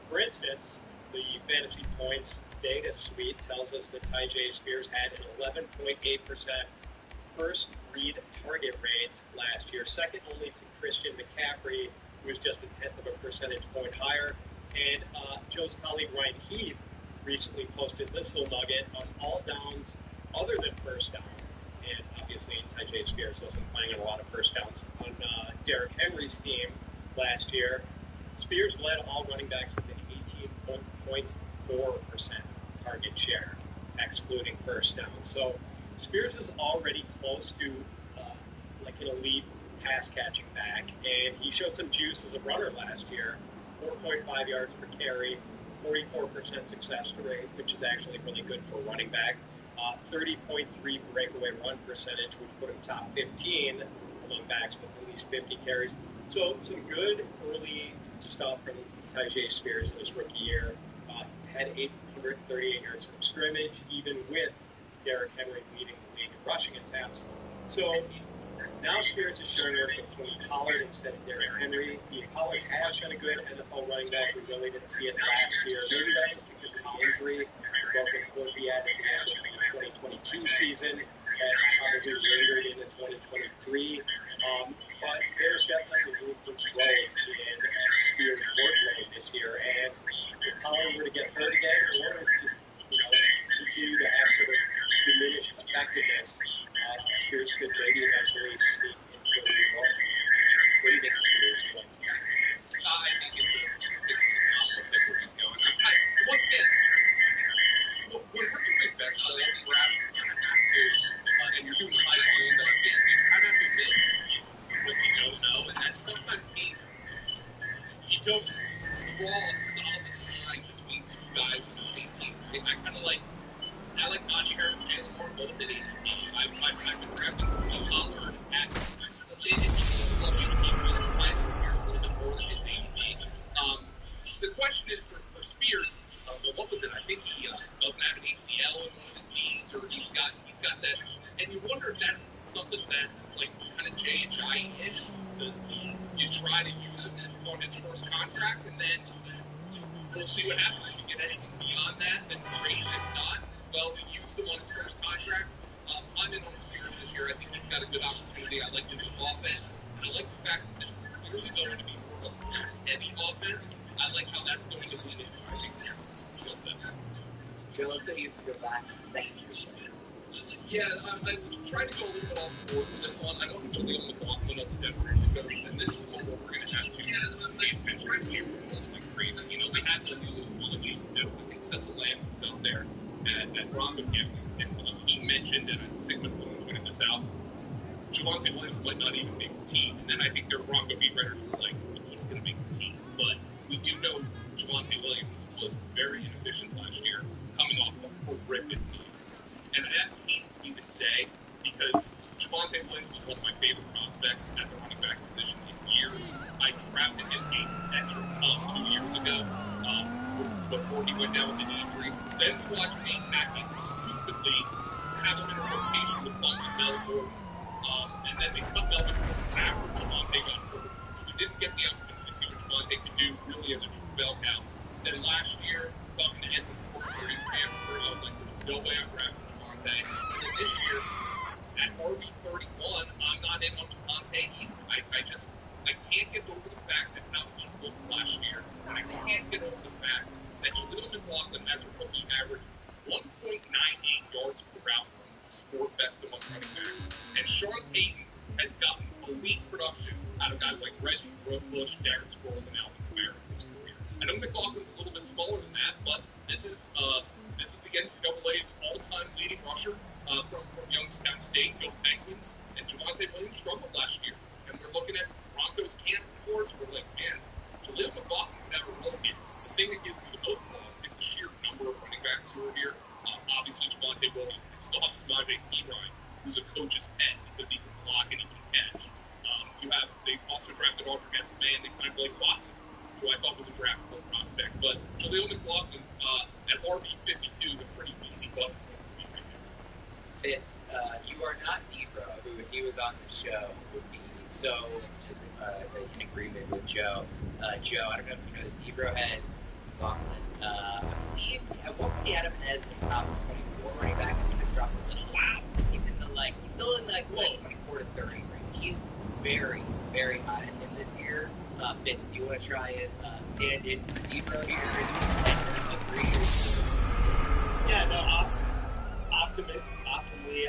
For instance, the Fantasy Points data suite tells us that Tyjae Spears had an 11.8% first read target rate last year, second only to Christian McCaffrey, who was just a 1/10 of a percentage point higher. And Joe's colleague Ryan Heath recently posted this little nugget on all downs other than first down. And obviously, Tyjae Spears wasn't playing on a lot of first downs on Derrick Henry's team last year. Spears led all running backs with an 18.4% target share, excluding first down. So Spears is already close to like an elite pass-catching back, and he showed some juice as a runner last year. 4.5 yards per carry, 44% success rate, which is actually really good for a running back. 30.3 breakaway run percentage, which put him top 15 among backs with at least 50 carries. So some good early stuff from Tyjae Spears in his rookie year. Had 838 yards from scrimmage, even with Derrick Henry leading the league in rushing attempts. So now Spears is showing up between Pollard instead of Derrick Henry. Pollard has been a good NFL running back. We really didn't see it last year. Maybe that was because of the injury, broken foot he had at the end of the 2022 season, that probably lingered into 2023. But there's definitely room for growth in Spears' workload this year. And if Pollard were to get hurt again, or just continue to have sort of diminished effectiveness, Spears could maybe eventually sneak into the league. What do you think Spears is like? I think it's where he's going. Once again, when we're doing best ball draft, you're going to have to, and you're doing high volume games, you kind of have to admit what you don't know, and that sometimes means you don't draw a solid line between 2 guys on the same team. I kind of like Najee Harris and Jalen Moore both at 80. I've been drafting Pollard at this. He Joe, let's say you have to go back to the second year. Yeah, I tried to go a little bit off board with this one. I know Jaleel McLaughlin of the Denver Broncos, and this is one where we're going to have to pay attention to rules like crazy. You know, we had Jaleel McLaughlin, I think Cecil Lamb was out there at Broncos game, and he mentioned, and I think McLaughlin pointed this out, Javonte Williams might not even make the team. And then I think their Bronco beat writers were like, he's going to make the team. But we do know Javonte Williams was very inefficient last year, coming off a horrific knee. And that pains me to say because Javonte Williams is one of my favorite prospects at the running back position in years. I drafted him 2 years ago before he went down with an injury. Then we watched me acting stupidly, have him in a rotation with Butler Melbourne. And then they cut Melvin after Javonte got hurt. So we didn't get the opportunity to see what Javonte could do really as a true bell cow. Then last year, talking to Anthony Porter in Pamsburg, I was like, there's no way I'm drafting Javonte. And then this year, at RB31, I'm not in on Javonte either. I can't get over the fact that how he looked last year. And I can't get over the fact that Jaleel McLaughlin has a rookie average 1.98 yards per route, which is fourth best among running backs. And Sean Payton has gotten elite production out of guys like Reggie Bush, Darren Sproles, and Alvin Kamara in his career. I know McLaughlin's a little bit smaller than that, but this is the NCAA's all-time leading rusher from Youngstown State, Go Penguins, and Javonte Williams struggled last year. And we're looking at Broncos camp reports. We're like, man, Jaleel McLaughlin never rolled here. The thing that gives me the most pause is the sheer number of running backs who are here. Obviously, Javonte Williams still has Samaje Perine, who's a coach's pet because he can block and he can catch. They also drafted Audrey Esme, and they signed Blake Watson, who I thought was a draftable prospect. But Jaleel McLaughlin at RB52 is a pretty easy button for me right now. Fitz, you are not Debro, who, if he was on the show, would be so just in agreement with Joe. Joe, I don't know if you know this, Debro had McLaughlin. At one point he had him as the top 24 running back, and he just dropped a little. Wow. He's still in like 24 to 30 range. He's very, very high in him this year. Fitz, do you want to try and stand in for Debro here and agree? Yeah, no, optimally,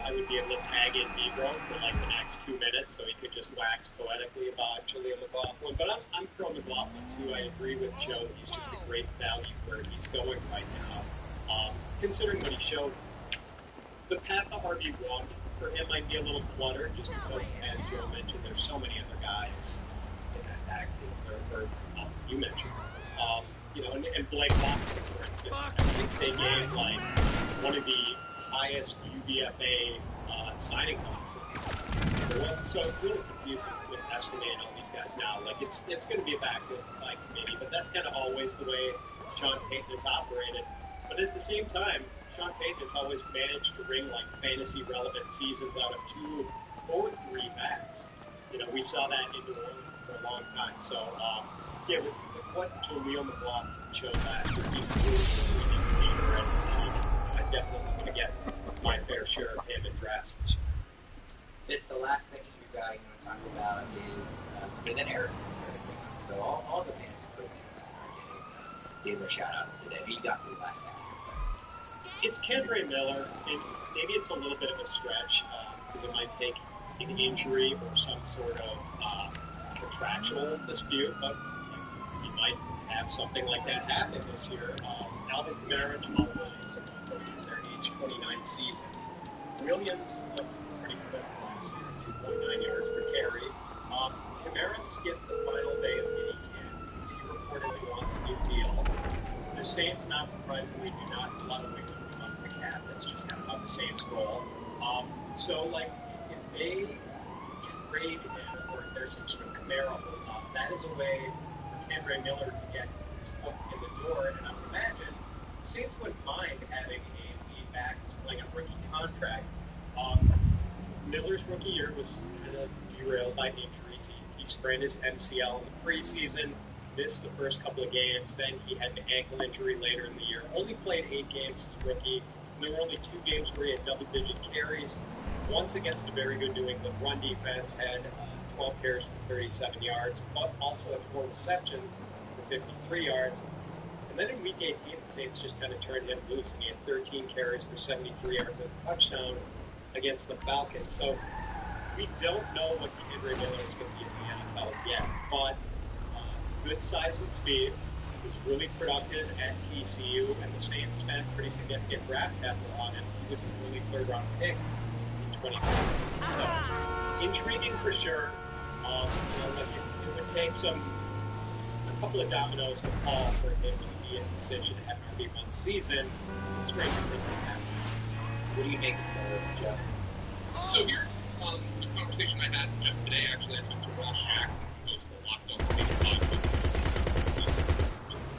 I would be able to tag in Debro for like the next 2 minutes so he could just wax poetically about Jaleel McLaughlin. But I'm pro McLaughlin too. I agree with Joe. He's just a great value where he's going right now. Considering what he showed, the path to RB1 for him might be a little cluttered just because, as Joe mentioned, there's so many other guys in that backfield, or you mentioned. And Blake Watson, for instance, I think they gave like one of the highest UBFA signing bonuses. So it's really confusing with estimating all these guys now. Like it's going to be a backfield by committee, but that's kind of always the way Sean Payton has operated. But at the same time, Sean Payton has always managed to ring like fantasy relevant seasons out of 2 or 3 backs. We saw that in New Orleans for a long time. So with what Jaleel McLaughlin showed last year, he's really and I definitely want to get my fair share of him addressed. Fitz, the last thing you want to talk about is Smith and Harrison. So all the fantasy pros are getting their shout outs today. Who you got for the last second? It's Kendre Miller, and maybe it's a little bit of a stretch because it might take an injury or some sort of contractual dispute, but you might have something like that happen this year. Alvin Kamara, Jamal Williams, in their age 29 seasons. Williams looked pretty good last year, 2.9 yards per carry. Kamara skipped the final day of mini camp because he reportedly wants a new deal. The Saints, not surprisingly, do not allow wiggle room up the cap. That's just kind of how the Saints roll. So, if they trade him or if there's some sort of Kamara hold up, that is a way for Kendre Miller to get his foot in the door. And I would imagine the Saints wouldn't mind having a lead back who's playing a rookie contract. Miller's rookie year was kind of derailed by injuries. He sprained his MCL in the preseason, missed the first couple of games. Then he had an ankle injury later in the year. Only played 8 games as rookie. There were only 2 games where he had double-digit carries. Once against a very good New England run defense, had 12 carries for 37 yards, but also had 4 receptions for 53 yards. And And then in Week 18, the Saints just kind of turned him loose, and he had 13 carries for 73 yards and a touchdown against the Falcons. So we don't know what Henry Miller is going to be in the NFL yet, but good size and speed. He was really productive at TCU, and the Saints spent pretty significant draft capital on him. He was an early third-round pick in 2020. So intriguing for sure. It would take a couple of dominoes to fall for him to be in position to have an RB1 season. Stranger things can happen. What do you make of it, Jeff? So here's the conversation I had just today. Actually, I talked to Ross Jackson, who goes to the Locked On Network.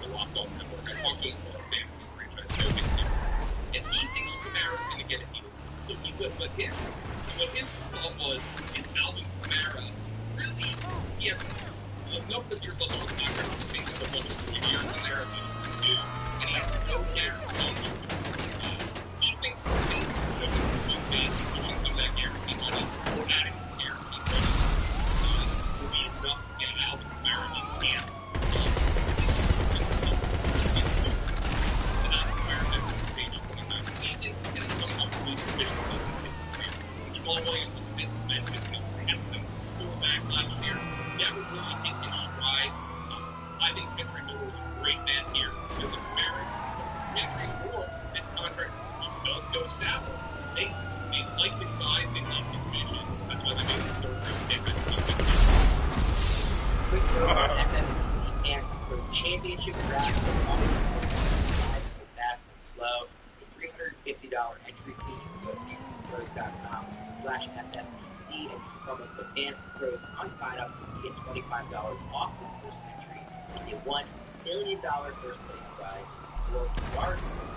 The Locked On Network. I talked to him for our fantasy franchise show. And he thinks Kamara's going to get it. So he would, what his thought was, is Alvin Kamara really, he has a number of years on the contract, I think it's 1 to 3 years in there, and he has no guarantee. He thinks the Saints should be pushing some of that guarantee money or adding guarantee money will be enough to get Alvin Kamara in camp. And Alvin Kamara never page 29 season, and it's going to help release the business in his career. Jamal Williams has been suspended and Hampton back last year. Never really hit his stride. I think Henry Miller is a great man here. Because if Kamara is Henry or this contract does go sour, they like his size, they like his vision. That's why they made the third-round pick. Quick note on FFPC Fantasy Pros Championship Draft for fast and slow. It's a $350 entry fee. Go to fantasypros.com/FFPC and use promo code FANTASYPROS on sign-up to get $25 off the first entry and get $1 million first place prize or regardless of the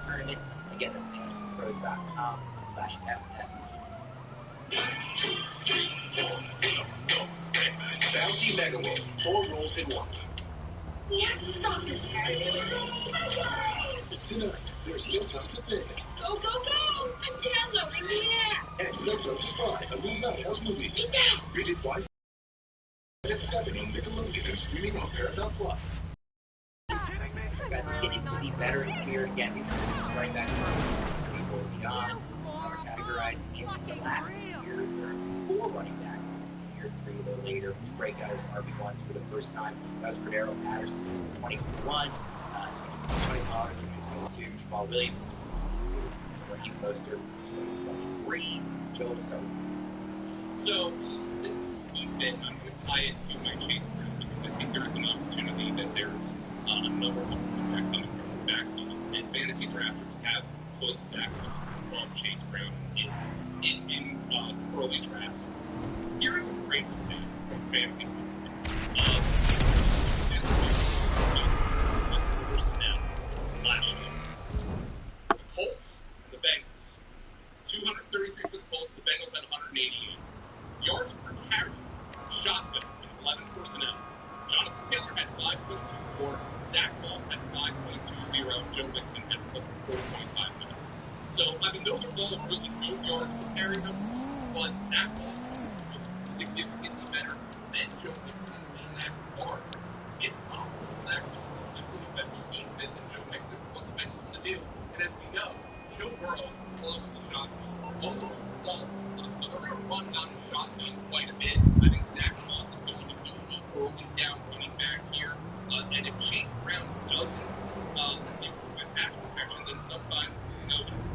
tournament. Again, that's fantasypros.com/FFPC. Bounty Mega Win. 4 rolls in 1. We have to stop this. Tonight, there's no time to think. Go, go, go! I'm downloading the app. And no time to spy. A new Madhouse movie. Get down! Rated by at 7 on Nickelodeon and streaming on Paramount Plus. Got Kitty to be better here again. Right back to people beyond. Are categorized into the last 2 years. There are 4 running backs. Year 3 or later to break out as RB1s for the first time. Gus Cordero Patterson in 2021, Tony Pollard in 2022, Jamal Williams in 2022, Raheem Mostert in 2023, Joe Stone. So, this is Steve, I'm going to tie it to my Chase Brown because I think there is an opportunity that there's a number of quarterbacks coming from the backfield. And fantasy drafters have put Zach Wilson above Chase Brown in early drafts. Here is a great stat from fantasy last year. The Colts and the Bengals. 233 for the Colts, the Bengals had 188. Yards per carry, shotgun, and 11 personnel. Jonathan Taylor had 5.24, Zach Moss had 5.20, Joe Mixon had 4.59. So, I mean, those are all really good yards per carry numbers, but Zach Moss was significantly better than Joe Mixon in that regard. It's possible Zach Moss is simply a better scheme fit than Joe Mixon for what the Bengals want to do. And as we know, Joe Burrow loves the shotgun. Almost all. So they're going to run down the shotgun quite a bit. I think Zach Moss is going to be the early down running back here. And if Chase Brown doesn't improve at pass protection, then sometimes,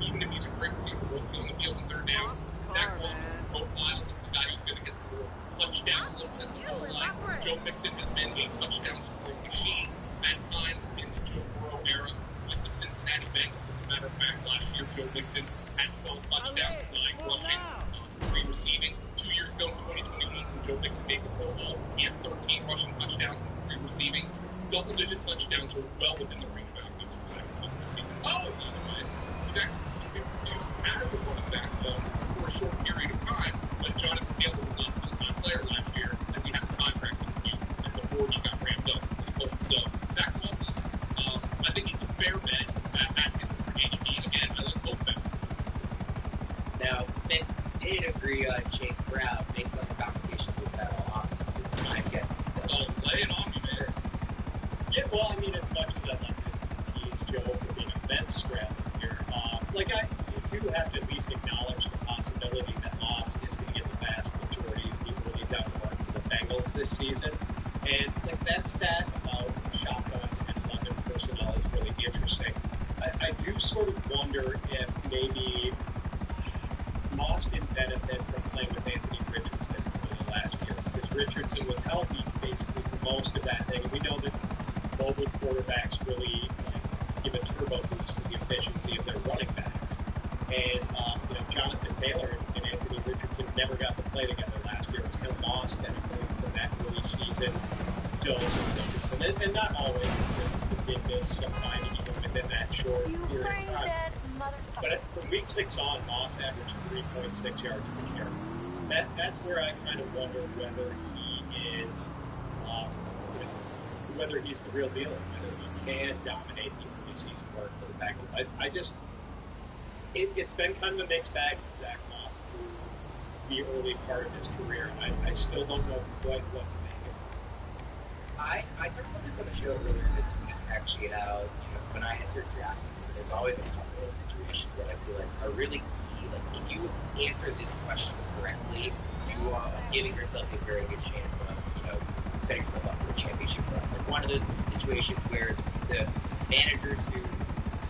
even if he's a great receiver, working on the field in third down, Zach Moss profiles as the guy who's going to get the touchdown looks at the goal line. Joe Mixon has been a touchdown scoring machine at times in the Joe Burrow era with the Cincinnati Bengals. As a matter of fact, last year Joe Mixon had 12 touchdowns, 9 rushing, 3 receiving. 2 years ago in 2021, when Joe Mixon made the Pro Bowl, he had 13 rushing touchdowns and 3 receiving. Double-digit touchdowns are well within the range of outcomes for Zach Moss this season. Oh, by the way, he's actually used as a running back for a short period of time, but Jonathan Taylor was not a full-time player last year, and he had a contract dispute before he got ramped up for the Colts. So Zach Moss is, I think he's a fair bet at his ADP. Again, I like both bets. Now, Mick did agree on Chase Brown based on the conversations we've had all off. I guess. Oh, lay it on me, man. Yeah, well, I mean, as much as I'd do sort of wonder if maybe Moss didn't benefit from playing with Anthony Richardson really last year, because Richardson was healthy basically for most of that thing. And we know that mobile quarterbacks really give a turbo boost to the efficiency of their running backs. And Jonathan Taylor and Anthony Richardson never got to play together last year. It was Tim Moss benefiting from that early season dose of Richardson, and not always. They did miss some finding even within that short period of time. But from week 6 on, Moss averaged 3.6 yards per carry. That's where I kind of wonder whether he is, whether he's the real deal, whether he can dominate the early season work for the Bengals. It's been kind of a mixed bag for Zach Moss through the early part of his career. I still don't know what to make of it. I talked about this on the show earlier this week, actually, how when I enter draft season, there's always a couple of situations that I feel like are really key. Like, if you answer this question correctly, you are giving yourself a very good chance of, setting yourself up for a championship run. Like, one of those situations where the managers who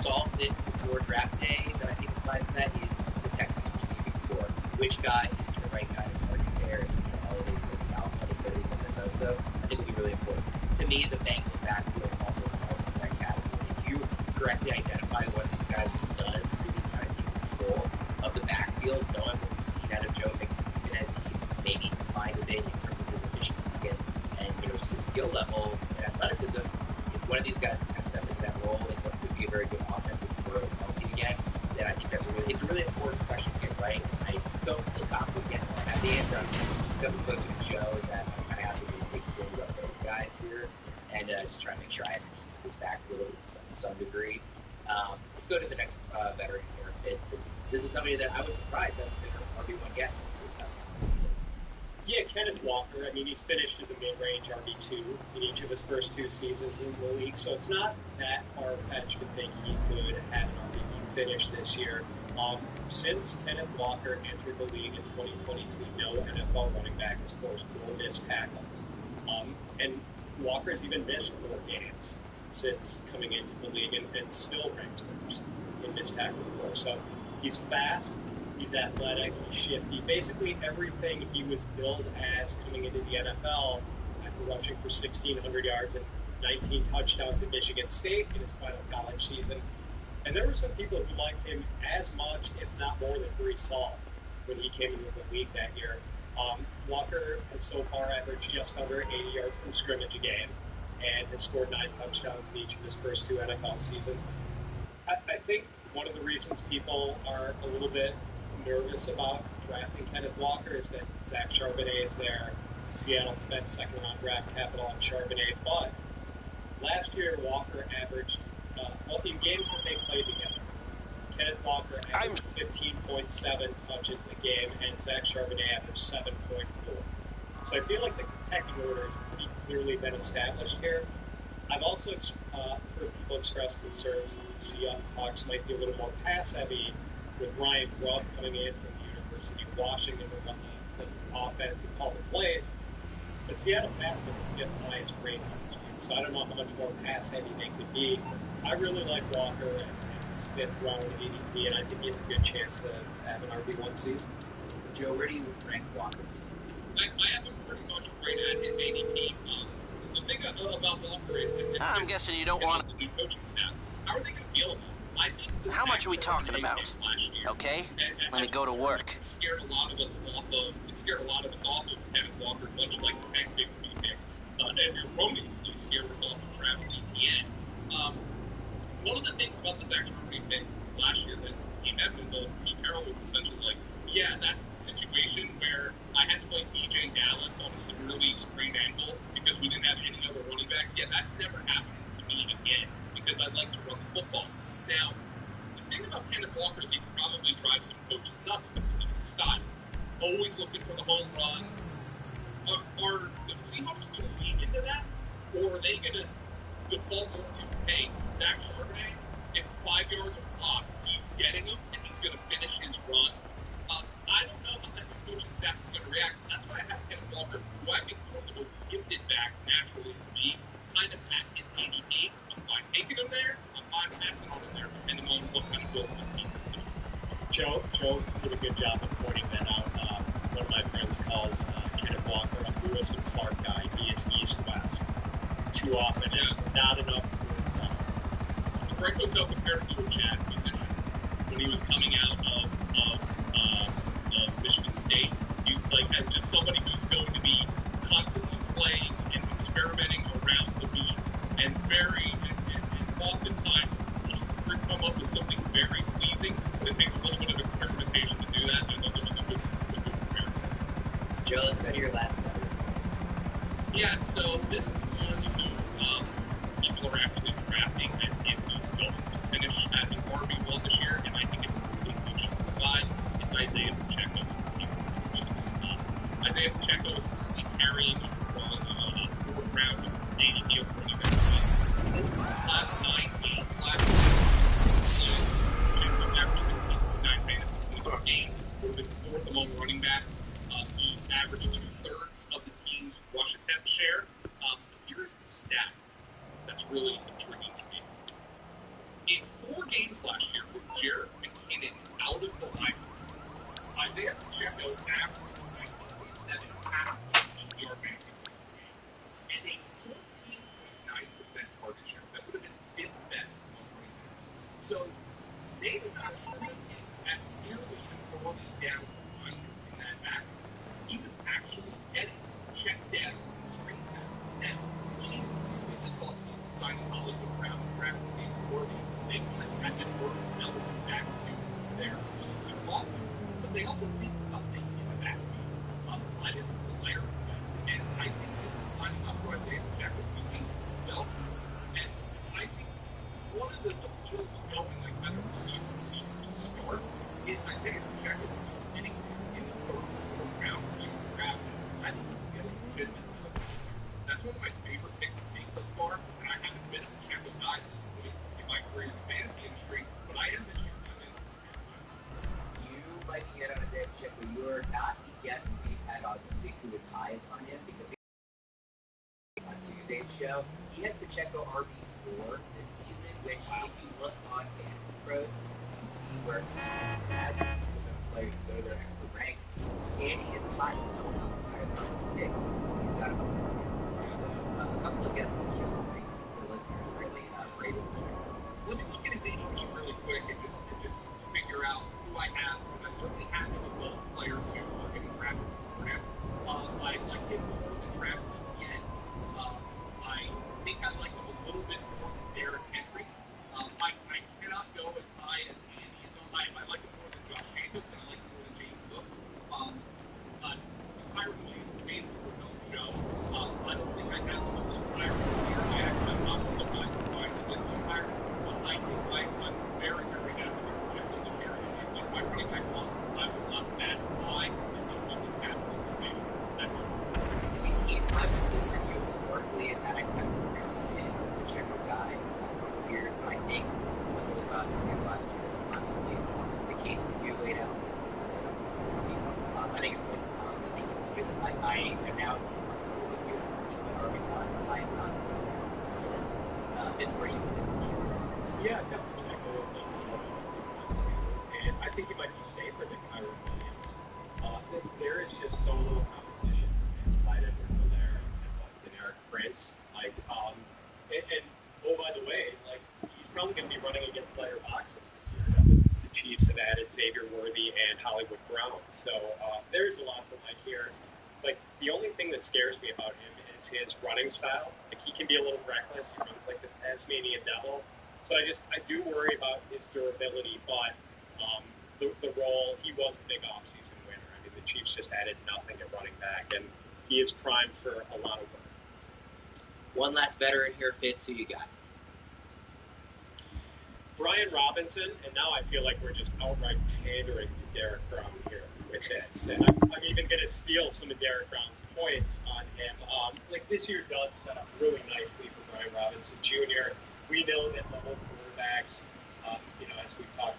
solve this before draft day that I think applies to that is the Texans receiving core. Which guy is the right guy to target there and elevate the alpha if there is one that does so? I think it would be really important. To me, the Bengals backfield also falls in that category. If you correctly identify what these guys does, really kind of take control of the backfield, knowing what we've seen out of Joe Mixon, even as he maybe declined a bit in terms of his efficiency and just his skill level and athleticism, if one of these guys can step into that role and what could be a very good offensive core is healthy again, then I think it's a really important question to get right. I don't feel confident yet. I have the answer. I'm coming closer to Joe that I'm kind of having to take skills up those guys here and just trying to make sure I have a piece of this backfield to some degree. Let's go to the next veteran here, Fitz. And this is somebody that I was surprised hasn't been RB1 yet. Yeah, Kenneth Walker. I mean, he's finished as a mid-range RB2 in each of his first 2 seasons in the league, so it's not that far-fetched to think he could have an RB1 finish this year. Since Kenneth Walker entered the league in 2022, no NFL running back has forced 4 missed tackles. And Walker's even missed 4 games since coming into the league and still ranks first in missed tackles for. So he's fast. He's athletic, he's shifty. Basically everything he was billed as coming into the NFL after rushing for 1,600 yards and 19 touchdowns at Michigan State in his final college season. And there were some people who liked him as much, if not more, than Breece Hall when he came into the league that year. Walker has so far averaged just under 80 yards from scrimmage a game and has scored 9 touchdowns in each of his first 2 NFL seasons. I think one of the reasons people are a little bit nervous about drafting Kenneth Walker is that Zach Charbonnet is there. Seattle spent second-round draft capital on Charbonnet, but last year Walker averaged, in games that they played together, Kenneth Walker averaged 15.7 touches a game, and Zach Charbonnet averaged 7.4. So I feel like the pecking order has pretty clearly been established here. I've also heard people express concerns that the Seahawks might be a little more pass-heavy with Ryan Grubb coming in from the University of Washington to run the offense and call the plays. But Seattle passed the 5th highest rate last year, so I don't know how much more pass-heavy they could be. I really like Walker and his 5th round ADP, and I think he has a good chance to have an RB1 season. Joe, where do you rank Walker? I have him pretty much right at his ADP. The thing about Walker is I'm guessing you don't want the new coaching staff. How are they going to feel about it? I think How much are we talking about? Okay, let me go to work. It scared a lot of us off of Kenneth Walker, much like the Hank Bixby pick. And your Romans scared us off of Travis Etienne. One of the things about the Zach Charbonnet pick last year that came evident was Pete Carroll was essentially like, yeah, that situation where I had to play DJ Dallas on a severely sprained ankle because we didn't have any other running backs. Yeah, that's never happened to me again because I like to run the football. Now, the thing about Kenneth Walker is he can probably drive some coaches nuts with his style. Always looking for the home run. Are the Seahawks going to lean into that? Or are they going to default to, hey, Zach Charbonnet, if 5 yards are blocked, he's getting them and he's going to finish his run? I don't know how that coaching staff is going to react. That's why I have Kenneth Walker, who I think is one of the most gifted backs naturally in the league, kind of at his ADP. I'm fine taking him there. I'm fine passing on him there, depending on what built the team. Joe did a good job of pointing that out. One of my friends calls Kenneth Walker a Lewis and Clark guy. He is east-west. Too often, not enough. Franco self compared him to a jazz musician when he was coming out of Michigan State. He like as just somebody who's going to be constantly playing and experimenting around the beat, and oftentimes come up with something very pleasing. But it takes a little bit of experimentation to do that. I thought that was a good comparison. Joe, let's go to your last one. Yeah, so this is one people are actually drafting as if he's going to finish at the RB1 this year, and I think it's completely justified. It's Isaiah Pacheco. Isaiah Pacheco is currently carrying a fourth round of Danny Neal running back. Last 9 games, Pacheco averaged 15.9 fantasy points per game, would have been fourth among running backs. He averaged 2/3 of the team's rush attempt share. Here's the stat that's really intriguing to me. In 4 games last year, with Jared McKinnon out of the lineup, Isaiah Pacheco averaged 19.7 PPR fantasy and a 14.9% target share. That would have been 5th best among running backs. So they did not turn him as nearly and thoroughly down under in that back. He was actually getting checked down and screen passes. Now, Chiefs really just saw signing Hollywood Brown and drafting James Worthy. They wanted to have that work element back to their offense. But they also didn't update in the backfield. I didn't layer that. And I think this is lining up for Isaiah Pacheco to be development. And I think one of the appeals of going like better receiver to start is Isaiah Pacheco to be sitting in the third round being drafted. I think he can get a legitimate development. That's one of my favorite picks to make thus far, and I haven't been a Pacheco guy at this point in my career in the fantasy industry, but I am this year. You might be in on Isaiah Pacheco. You are not the guest we've had on this week who was highest on him, because on Tuesday's show, he has Pacheco RB4 this season, which if you look on Fantasy Pros, you can see where he has those players go to their extra ranks. And he is the highest, no one else is higher than RB6. He's got about 4. So a couple of guests on the show this week for the listeners really praising Pacheco. Let me look at his ADP really quick and just figure out who I have, because I certainly have him with both players who are getting drafted for him. I like him more than Travis Etienne. I think I like him a little bit more than Derrick Henry. I cannot go as high as Andy is on. I like him more than Josh Jacobs, and I like him more than James Cook. Kyron Williams to me, this is another show. I don't think I have him a little higher here. I'm not one of the guys who finds a little higher, but I think I'm very, very happy with Pacheco this year. If he's my running back one, I would not bat high, and I'm looking absolutely big. That's all. He's my favorite review historically, and that I kind of been a Pacheco guy the last couple of years, but I think what was on the last year, obviously, the case that you laid out, I think it's good. I think he's good. I am now with you. He's an RB1. I am not it's where you Yeah, definitely Pacheco is and I think he might be safer than Kyron Williams. There is just so little competition in Clyde Edwards-Helaire and Deneric Prince. Like, and oh, by the way, like, he's probably going to be running against Blair Bachman this year. The Chiefs have added Xavier Worthy and Hollywood Brown. So there's a lot to like here. Like, the only thing that scares me about him is his running style. Like, he can be a little reckless. He runs like the Tasmanian Devil. So I do worry about his durability, but the role, he was a big offseason winner. I mean, the Chiefs just added nothing at running back, and he is primed for a lot of work. One last veteran here, Fitz, who you got? Brian Robinson, and now I feel like we're just outright pandering to Derek Brown here with this. And I'm even going to steal some of Derek Brown's points on him. Like, this year does set up really nicely for Brian Robinson Jr. We know that the